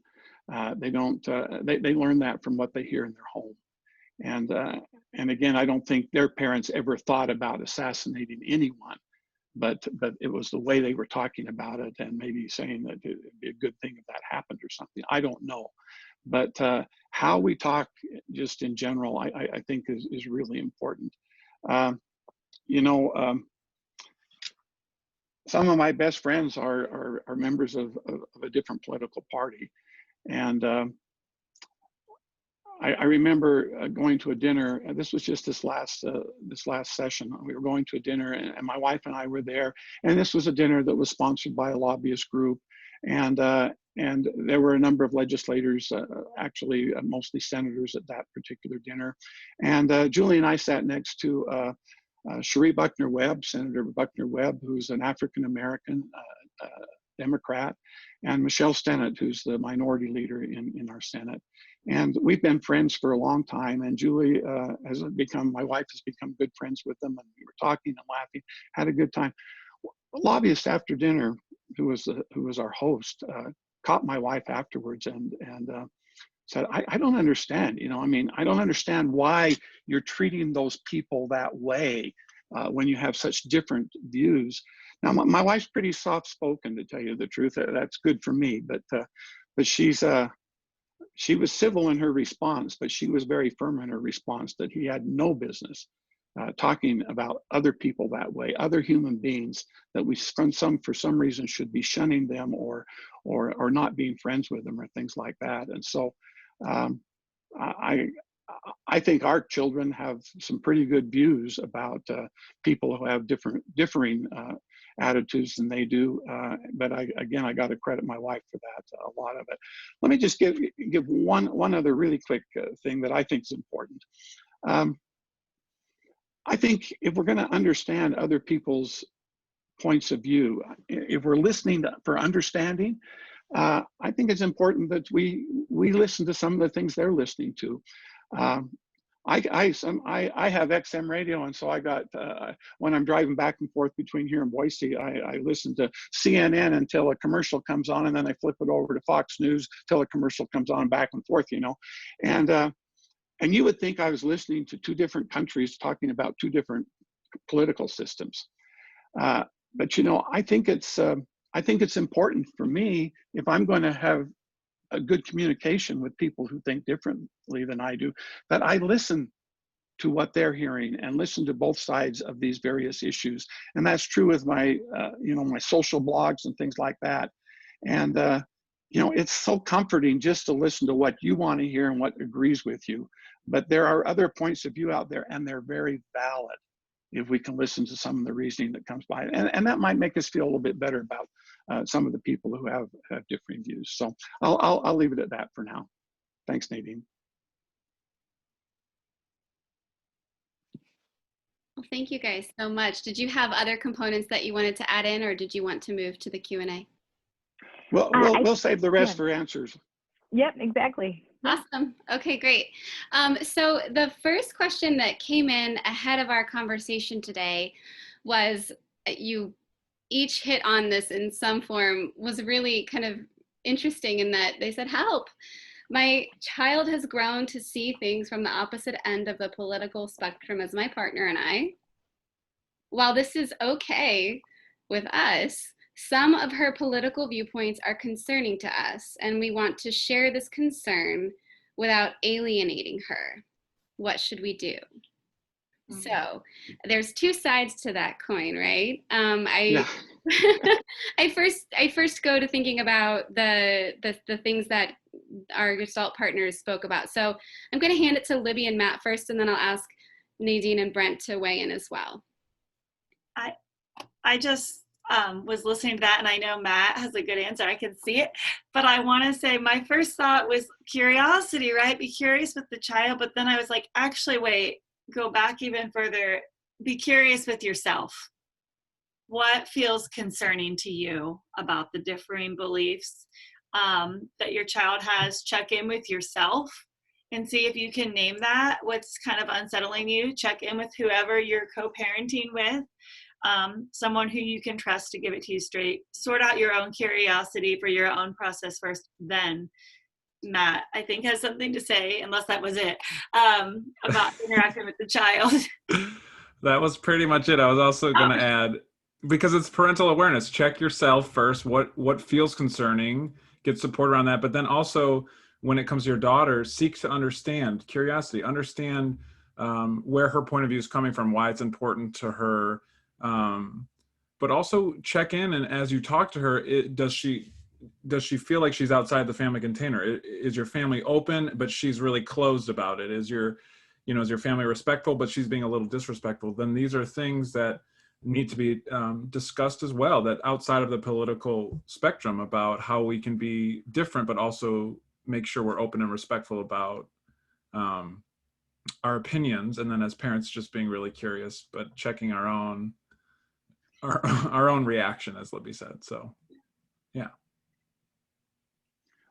They don't. They learn that from what they hear in their home. And again, I don't think their parents ever thought about assassinating anyone. But it was the way they were talking about it, and maybe saying that it'd be a good thing if that happened or something. I don't know. But how we talk just in general, I think is really important. You know, some of my best friends are members of a different political party. And I remember going to a dinner. This was just this last session. We were going to a dinner, and my wife and I were there. And this was a dinner that was sponsored by a lobbyist group, and there were a number of legislators, actually mostly senators at that particular dinner. And Julie and I sat next to Cherie Buckner Webb, Senator Buckner Webb, who's an African American Democrat, and Michelle Stennett, who's the minority leader in our Senate. And we've been friends for a long time, and Julie my wife has become good friends with them, and we were talking and laughing, had a good time. A lobbyist after dinner, who was our host, caught my wife afterwards and said, I don't understand, I don't understand why you're treating those people that way when you have such different views. Now, my wife's pretty soft-spoken, to tell you the truth. That's good for me, but she was civil in her response, but she was very firm in her response that he had no business talking about other people that way, other human beings, that we for some reason should be shunning them or not being friends with them or things like that. And so I think our children have some pretty good views about people who have differing attitudes than they do. But I got to credit my wife for that, a lot of it. Let me just give one other really quick thing that I think is important. I think if we're going to understand other people's points of view, if we're listening for understanding, I think it's important that we listen to some of the things they're listening to. I have XM radio, and so I got when I'm driving back and forth between here and Boise, I listen to CNN until a commercial comes on, and then I flip it over to Fox News till a commercial comes on, back and forth, and you would think I was listening to two different countries talking about two different political systems, but I think it's important for me, if I'm going to have a good communication with people who think differently than I do, that I listen to what they're hearing and listen to both sides of these various issues. And that's true with my, my social blogs and things like that. And, it's so comforting just to listen to what you want to hear and what agrees with you. But there are other points of view out there, and they're very valid if we can listen to some of the reasoning that comes by. And that might make us feel a little bit better about some of the people who have differing views. So I'll leave it at that for now. Thanks, Nadine. Well, thank you guys so much. Did you have other components that you wanted to add in, or did you want to move to the Q&A? Well, we'll save the rest for answers. Yep, exactly. Awesome. Okay, great. So the first question that came in ahead of our conversation today was, you each hit on this in some form, was really kind of interesting in that they said, help. My child has grown to see things from the opposite end of the political spectrum as my partner and I. While this is okay with us, some of her political viewpoints are concerning to us, and we want to share this concern without alienating her. What should we do? So there's two sides to that coin, right? Yeah. I first go to thinking about the things that our Gestalt partners spoke about. So I'm going to hand it to Libby and Matt first, and then I'll ask Nadine and Brent to weigh in as well. I just was listening to that, and I know Matt has a good answer. I can see it, but I want to say my first thought was curiosity, right? Be curious with the child, but then I was like, actually, wait, go back even further. Be curious with yourself. What feels concerning to you about the differing beliefs that your child has? Check in with yourself and see if you can name that. What's kind of unsettling you? Check in with whoever you're co-parenting with. Someone who you can trust to give it to you straight. Sort out your own curiosity for your own process first. Then Matt, I think, has something to say, unless that was it, about interacting with the child. That was pretty much it. I was also going to add, because it's parental awareness, check yourself first. What feels concerning, get support around that. But then also, when it comes to your daughter, seek to understand, curiosity, understand where her point of view is coming from, why it's important to her. But also check in, and as you talk to her, does she feel like she's outside the family container? Is your family open, but she's really closed about it? Is your family respectful, but she's being a little disrespectful? Then these are things that need to be discussed as well, that outside of the political spectrum, about how we can be different, but also make sure we're open and respectful about our opinions. And then as parents, just being really curious, but checking our own reaction, as Libby said. So, yeah.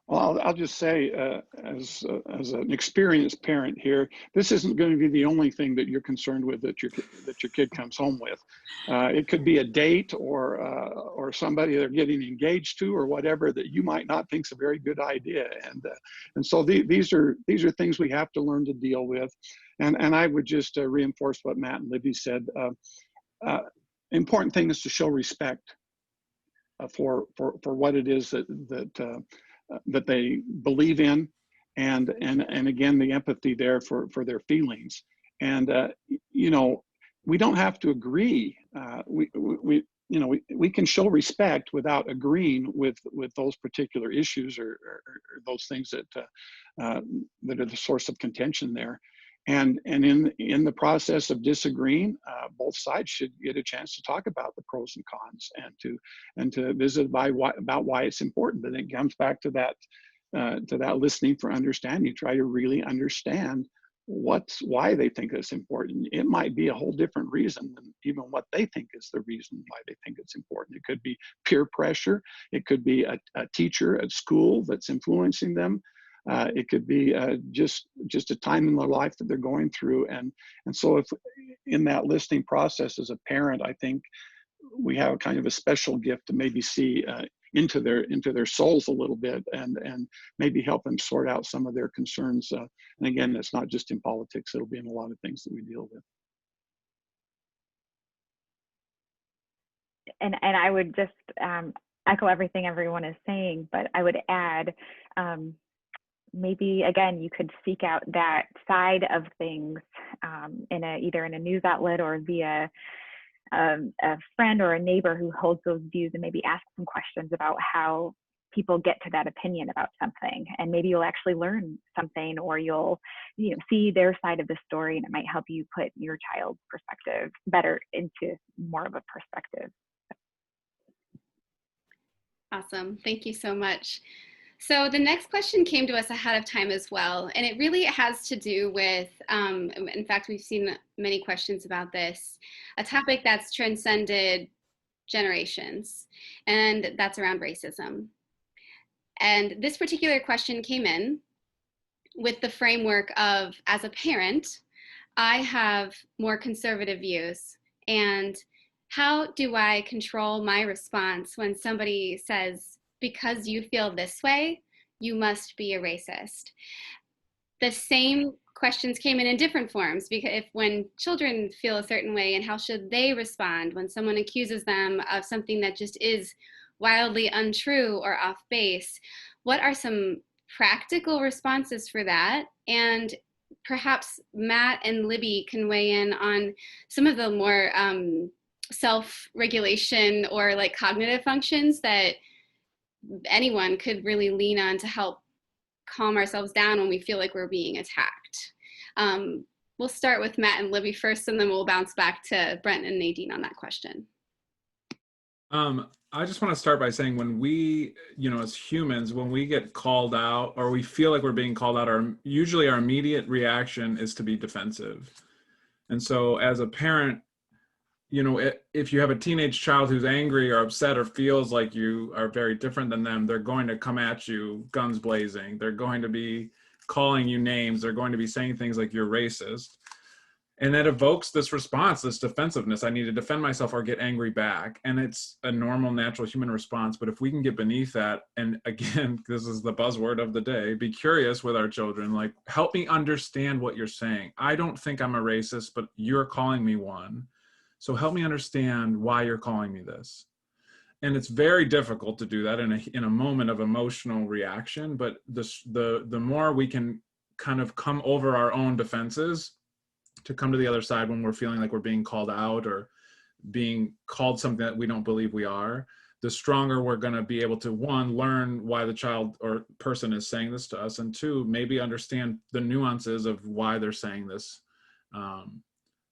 Well, I'll just say, as an experienced parent here, this isn't going to be the only thing that you're concerned with that your kid comes home with. It could be a date or somebody they're getting engaged to or whatever that you might not think is a very good idea. And so these are things we have to learn to deal with. And I would just reinforce what Matt and Libby said. Important thing is to show respect for what it is that they believe in, and again, the empathy there for their feelings. And we don't have to agree. We can show respect without agreeing with those particular issues or those things that are the source of contention there. And in the process of disagreeing, both sides should get a chance to talk about the pros and cons, and to visit about why it's important. And it comes back to that listening for understanding. Try to really understand why they think it's important. It might be a whole different reason than even what they think is the reason why they think it's important. It could be peer pressure. It could be a teacher at school that's influencing them. It could be just a time in their life that they're going through. And so if in that listening process as a parent, I think we have kind of a special gift to maybe see into their souls a little bit, and maybe help them sort out some of their concerns. And again, it's not just in politics, it'll be in a lot of things that we deal with. And I would just echo everything everyone is saying, but I would add, maybe again, you could seek out that side of things either in a news outlet or via a friend or a neighbor who holds those views, and maybe ask some questions about how people get to that opinion about something. And maybe you'll actually learn something, or you'll see their side of the story, and it might help you put your child's perspective better into more of a perspective. Awesome. Thank you so much. So the next question came to us ahead of time as well, and it really has to do with, in fact, we've seen many questions about this, a topic that's transcended generations, and that's around racism. And this particular question came in with the framework of, as a parent, I have more conservative views, and how do I control my response when somebody says, because you feel this way, you must be a racist? The same questions came in different forms, because if when children feel a certain way, and how should they respond when someone accuses them of something that just is wildly untrue or off base? What are some practical responses for that? And perhaps Matt and Libby can weigh in on some of the more self-regulation or like cognitive functions that anyone could really lean on to help calm ourselves down when we feel like we're being attacked. We'll start with Matt and Libby first, and then we'll bounce back to Brent and Nadine on that question. I just want to start by saying, when we, as humans, when we get called out or we feel like we're being called out, usually our immediate reaction is to be defensive. And so as a parent, if you have a teenage child who's angry or upset or feels like you are very different than them, they're going to come at you guns blazing. They're going to be calling you names. They're going to be saying things like you're racist. And that evokes this response, this defensiveness. I need to defend myself or get angry back. And it's a normal, natural human response. But if we can get beneath that, and again, this is the buzzword of the day, be curious with our children, like, help me understand what you're saying. I don't think I'm a racist, but you're calling me one. So help me understand why you're calling me this. And it's very difficult to do that in a moment of emotional reaction. But the more we can kind of come over our own defenses to come to the other side when we're feeling like we're being called out or being called something that we don't believe we are, the stronger we're going to be able to, one, learn why the child or person is saying this to us, and two, maybe understand the nuances of why they're saying this,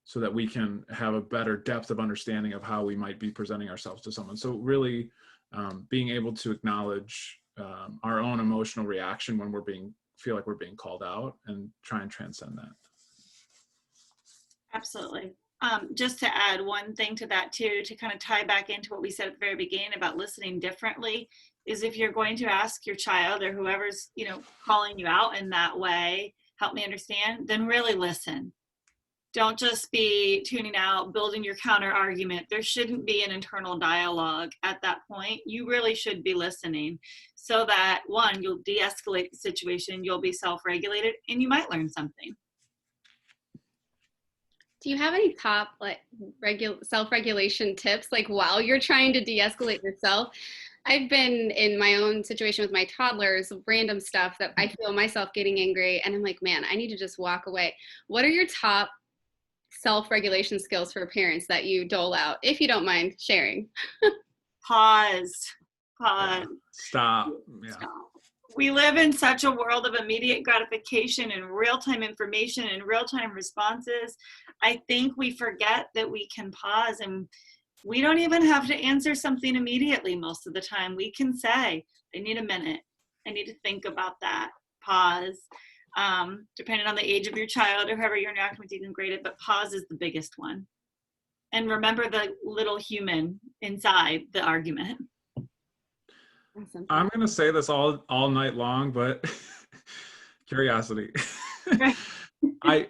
so that we can have a better depth of understanding of how we might be presenting ourselves to someone. So really being able to acknowledge our own emotional reaction when feel like we're being called out, and try and transcend that. Absolutely. Just to add one thing to that too, to kind of tie back into what we said at the very beginning about listening differently, is if you're going to ask your child or whoever's, calling you out in that way, help me understand, then really listen. Don't just be tuning out, building your counter argument. There shouldn't be an internal dialogue at that point. You really should be listening, so that, one, you'll de-escalate the situation, you'll be self-regulated, and you might learn something. Do you have any top self-regulation tips, like while you're trying to de-escalate yourself? I've been in my own situation with my toddlers, random stuff that I feel myself getting angry, and I'm like, man, I need to just walk away. What are your top self-regulation skills for parents that you dole out, if you don't mind sharing? Pause. Stop. Yeah. Stop. We live in such a world of immediate gratification and real-time information and real-time responses. I think we forget that we can pause, and we don't even have to answer something immediately most of the time. We can say, I need a minute. I need to think about that. Pause. Depending on the age of your child or whoever you're interacting with, you can grade it, but pause is the biggest one. And remember the little human inside the argument. Awesome. I'm going to say this all night long, but curiosity. I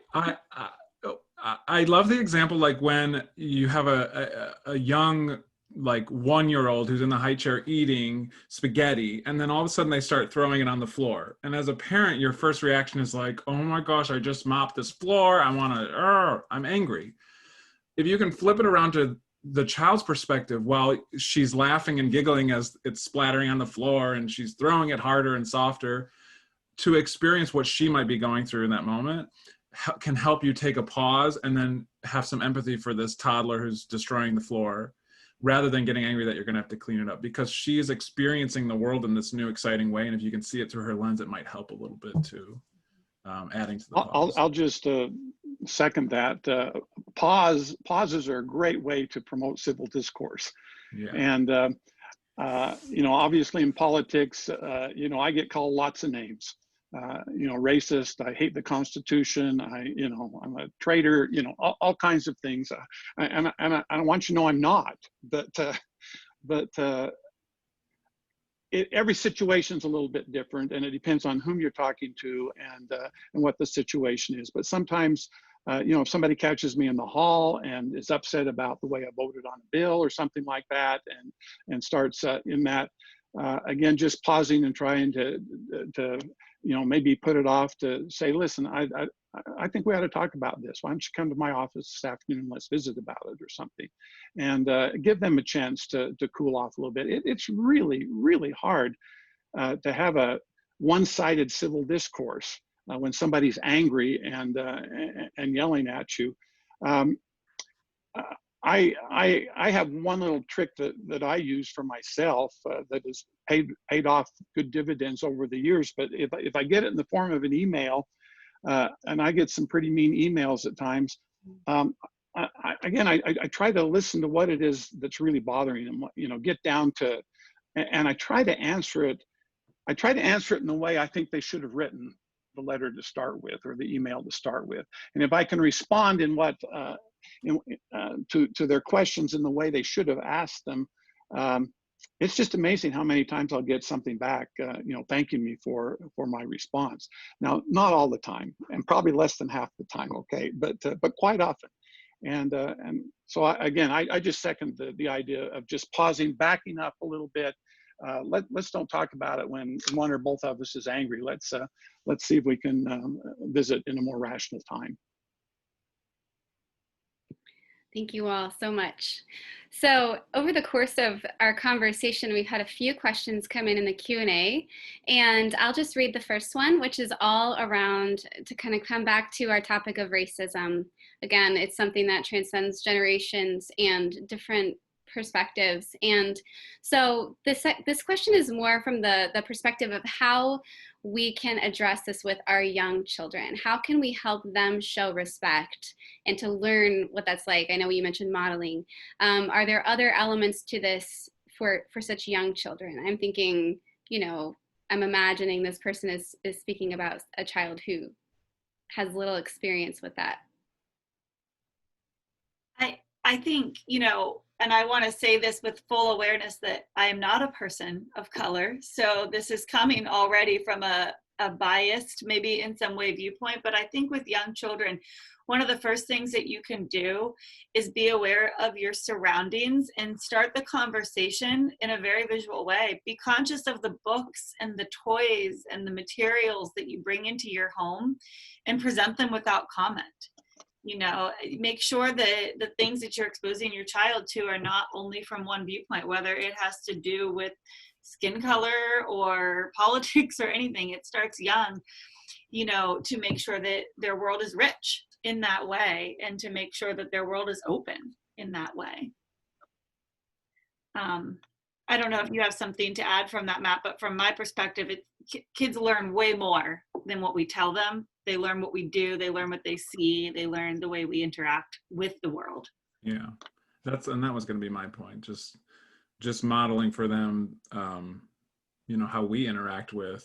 love the example, like when you have a young, like 1-year-old who's in the high chair eating spaghetti, and then all of a sudden they start throwing it on the floor. And as a parent, your first reaction is like, oh my gosh, I just mopped this floor. I'm angry. If you can flip it around to the child's perspective, while she's laughing and giggling as it's splattering on the floor and she's throwing it harder and softer, to experience what she might be going through in that moment can help you take a pause and then have some empathy for this toddler who's destroying the floor, rather than getting angry that you're going to have to clean it up, because she is experiencing the world in this new exciting way. And if you can see it through her lens, it might help a little bit too, adding to the pause. I'll just second that. Pauses are a great way to promote civil discourse. Yeah. And Obviously in politics, I get called lots of names. Racist. I hate the Constitution. I'm a traitor. All kinds of things. And I want you to know I'm not. But every situation's a little bit different, and it depends on whom you're talking to and what the situation is. But sometimes, if somebody catches me in the hall and is upset about the way I voted on a bill or something like that, and starts in that, again, just pausing and trying to maybe put it off to say, listen, I think we ought to talk about this. Why don't you come to my office this afternoon and let's visit about it or something, and give them a chance to cool off a little bit. It's really, really hard to have a one-sided civil discourse when somebody's angry and yelling at you. I have one little trick that I use for myself that has paid off good dividends over the years. But if I get it in the form of an email, and I get some pretty mean emails at times, I try to listen to what it is that's really bothering them. Get down to, and I try to answer it. I try to answer it in the way I think they should have written the letter to start with, or the email to start with. And if I can respond in what to their questions in the way they should have asked them, it's just amazing how many times I'll get something back, thanking me for my response. Now, not all the time, and probably less than half the time, okay, but quite often. And so I just second the idea of just pausing, backing up a little bit. Let's don't talk about it when one or both of us is angry. Let's see if we can visit in a more rational time. Thank you all so much. So over the course of our conversation, we've had a few questions come in the Q&A, and I'll just read the first one, which is all around, to kind of come back to our topic of racism. Again, it's something that transcends generations and different perspectives. And so this question is more from the perspective of how we can address this with our young children. How can we help them show respect and to learn what that's like? I know you mentioned modeling. Are there other elements to this for such young children? I'm thinking, I'm imagining this person is speaking about a child who has little experience with that. I think, and I want to say this with full awareness that I am not a person of color. So this is coming already from a biased, maybe in some way, viewpoint. But I think with young children, one of the first things that you can do is be aware of your surroundings and start the conversation in a very visual way. Be conscious of the books and the toys and the materials that you bring into your home and present them without comment. Make sure that the things that you're exposing your child to are not only from one viewpoint, whether it has to do with skin color or politics or anything. It starts young, to make sure that their world is rich in that way and to make sure that their world is open in that way. I don't know if you have something to add from that, Matt, but from my perspective, kids learn way more than what we tell them. They learn what we do. They learn what they see. They learn the way we interact with the world. Yeah, that was going to be my point. Just modeling for them, how we interact with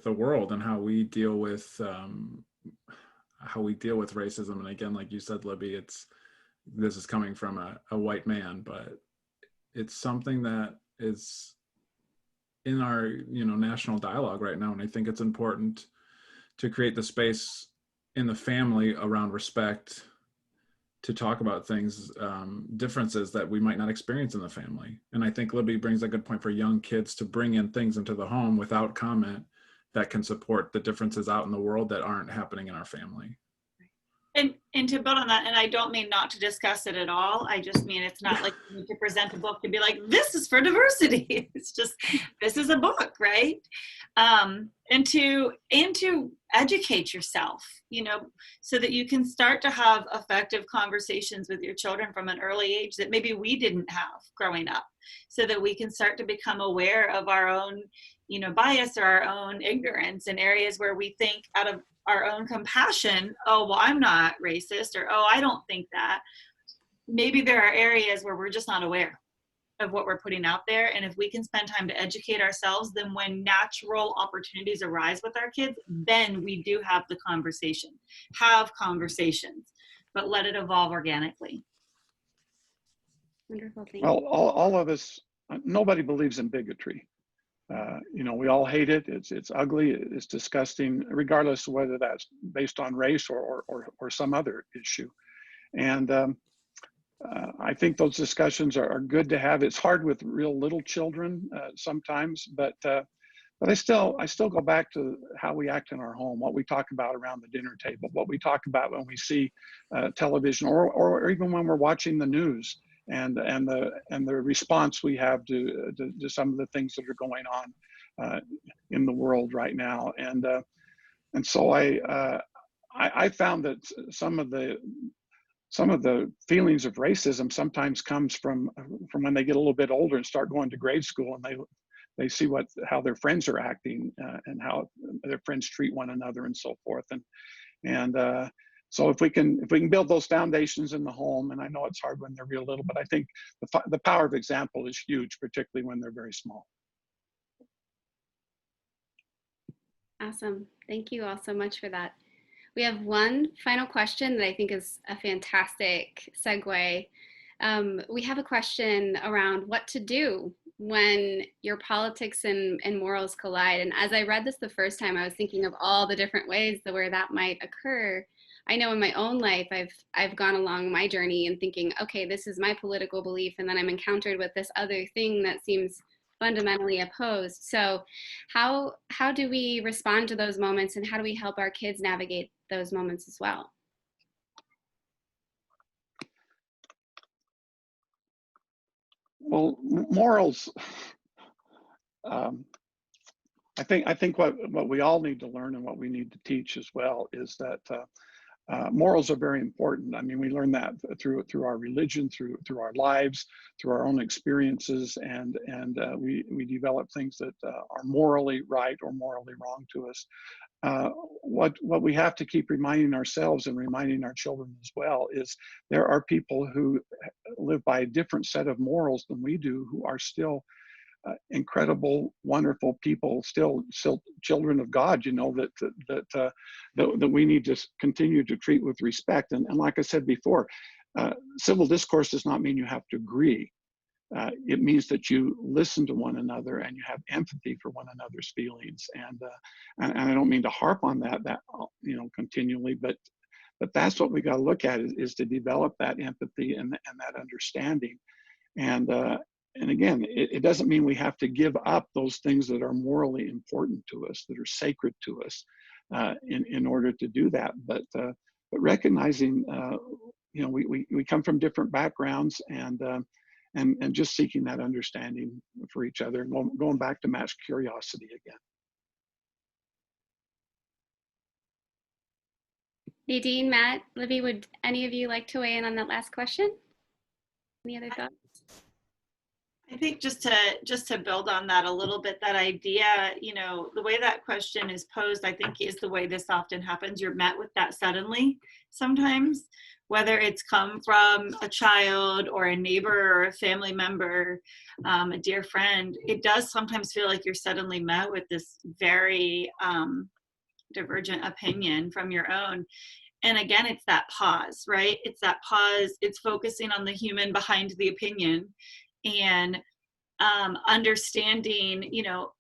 the world and how we deal with racism. And again, like you said, Libby, this is coming from a white man, but it's something that is in our national dialogue right now. And I think it's important to create the space in the family around respect to talk about things, differences that we might not experience in the family. And I think Libby brings a good point for young kids to bring in things into the home without comment that can support the differences out in the world that aren't happening in our family. And to build on that, and I don't mean not to discuss it at all. I just mean it's not like you need to present a book to be like, this is for diversity. It's just, this is a book, right? And to educate yourself, so that you can start to have effective conversations with your children from an early age that maybe we didn't have growing up, so that we can start to become aware of our own, bias or our own ignorance in areas where we think out of our own compassion, oh, well, I'm not racist, or, oh, I don't think that. Maybe there are areas where we're just not aware of what we're putting out there. And if we can spend time to educate ourselves, then when natural opportunities arise with our kids, then we do have the conversation. Have conversations, but let it evolve organically. Wonderful, thank Well, you. all of us, nobody believes in bigotry. You know, we all hate it. It's ugly. It's disgusting, regardless of whether that's based on race or some other issue. And I think those discussions are good to have. It's hard with real little children sometimes, but I still go back to how we act in our home, what we talk about around the dinner table, what we talk about when we see television, or even when we're watching the news, and the response we have to some of the things that are going on in the world right now. And so I found that some of the feelings of racism sometimes comes from when they get a little bit older and start going to grade school, and they see how their friends are acting and how their friends treat one another and so forth. And so if we can build those foundations in the home, and I know it's hard when they're real little, but I think the power of example is huge, particularly when they're very small. Awesome. Thank you all so much for that. We have one final question that I think is a fantastic segue. We have a question around what to do when your politics and morals collide. And as I read this the first time, I was thinking of all the different ways where that might occur. I know in my own life, I've gone along my journey and thinking, okay, this is my political belief, and then I'm encountered with this other thing that seems fundamentally opposed. So how do we respond to those moments, and how do we help our kids navigate those moments as well? Well, morals. I think what we all need to learn and what we need to teach as well is that morals are very important. I mean, we learn that through our religion, through our lives, through our own experiences, and we develop things that are morally right or morally wrong to us. What we have to keep reminding ourselves and reminding our children as well is there are people who live by a different set of morals than we do, who are still incredible, wonderful people, still children of God. You know, that we need to continue to treat with respect. And like I said before, civil discourse does not mean you have to agree. It means that you listen to one another and you have empathy for one another's feelings. And I don't mean to harp on that continually, but that's what we got to look at is to develop that empathy and that understanding. And again, it doesn't mean we have to give up those things that are morally important to us, that are sacred to us, in order to do that. But recognizing, we come from different backgrounds, and just seeking that understanding for each other, and going back to Matt's curiosity again. Nadine, Matt, Libby, would any of you like to weigh in on that last question? Any other thoughts? I think just to build on that a little bit, that idea, the way that question is posed, I think is the way this often happens. You're met with that suddenly sometimes, whether it's come from a child or a neighbor or a family member, a dear friend. It does sometimes feel like you're suddenly met with this very divergent opinion from your own. And again, it's that pause, right? It's that pause. It's focusing on the human behind the opinion. And understanding,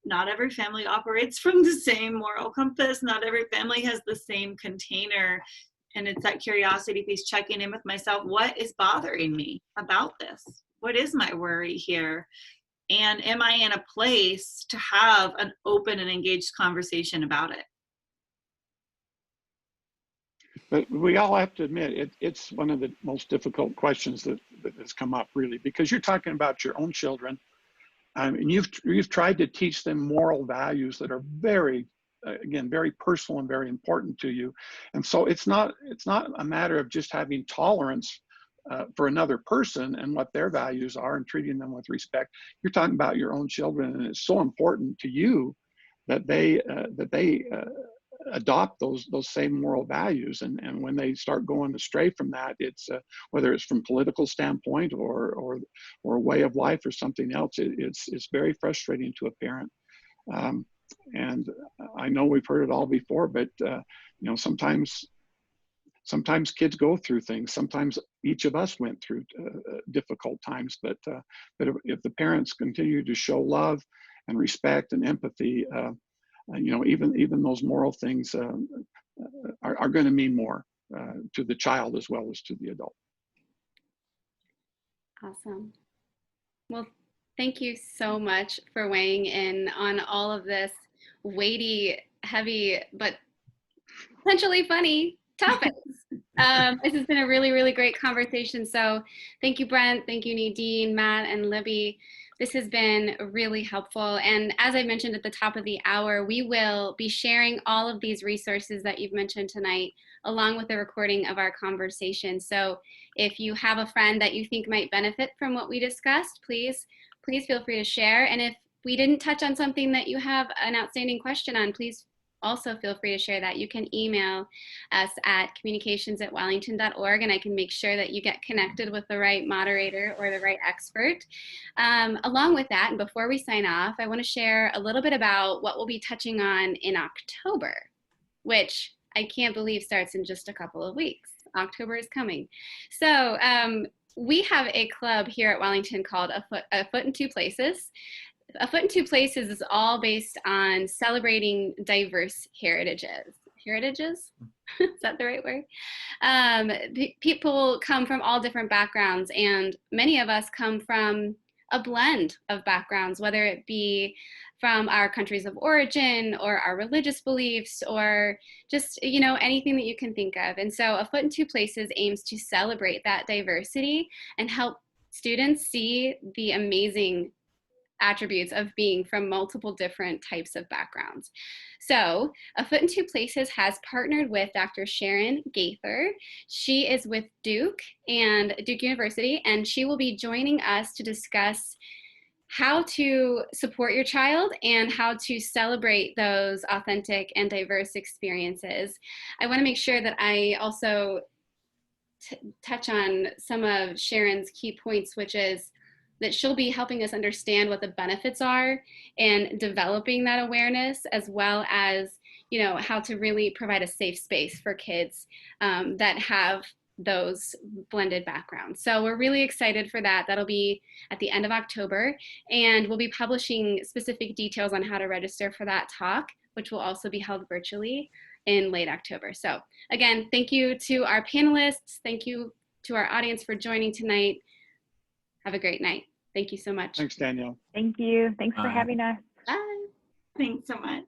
not every family operates from the same moral compass. Not every family has the same container. And it's that curiosity piece, checking in with myself. What is bothering me about this? What is my worry here? And am I in a place to have an open and engaged conversation about it? But we all have to admit, it's one of the most difficult questions that has come up, really, because you're talking about your own children, and you've tried to teach them moral values that are very personal and very important to you. And so it's not a matter of just having tolerance for another person and what their values are and treating them with respect. You're talking about your own children, and it's so important to you that they adopt those same moral values. And when they start going astray from that, it's whether it's from political standpoint or way of life or something else, it's very frustrating to a parent. And I know we've heard it all before, but sometimes kids go through things. Sometimes each of us went through difficult times, but if the parents continue to show love and respect and empathy, even those moral things are going to mean more to the child as well as to the adult. Awesome. Well, thank you so much for weighing in on all of this weighty, heavy, but potentially funny topics. This has been a really, really great conversation. So thank you, Brent. Thank you, Nadine, Matt, and Libby. This has been really helpful. And as I mentioned at the top of the hour, we will be sharing all of these resources that you've mentioned tonight, along with the recording of our conversation. So if you have a friend that you think might benefit from what we discussed, please feel free to share. And if we didn't touch on something that you have an outstanding question on, please also feel free to share that. You can email us at communications@wellington.org, and I can make sure that you get connected with the right moderator or the right expert. Along with that, and before we sign off, I want to share a little bit about what we'll be touching on in October, which I can't believe starts in just a couple of weeks. October is coming. So we have a club here at Wellington called A Foot in Two Places. A Foot in Two Places is all based on celebrating diverse heritages. Heritages? Is that the right word? People come from all different backgrounds, and many of us come from a blend of backgrounds, whether it be from our countries of origin or our religious beliefs or just, anything that you can think of. And so A Foot in Two Places aims to celebrate that diversity and help students see the amazing attributes of being from multiple different types of backgrounds. So A Foot in Two Places has partnered with Dr. Sharon Gaither. She is with Duke University, and she will be joining us to discuss how to support your child and how to celebrate those authentic and diverse experiences. I want to make sure that I also touch on some of Sharon's key points, which is that she'll be helping us understand what the benefits are and developing that awareness, as well as, how to really provide a safe space for kids that have those blended backgrounds. So we're really excited for that. That'll be at the end of October, and we'll be publishing specific details on how to register for that talk, which will also be held virtually in late October. So again, thank you to our panelists. Thank you to our audience for joining tonight. Have a great night. Thank you so much. Thanks, Danielle. Thank you. Thanks for Bye. having us. Bye. Thanks so much.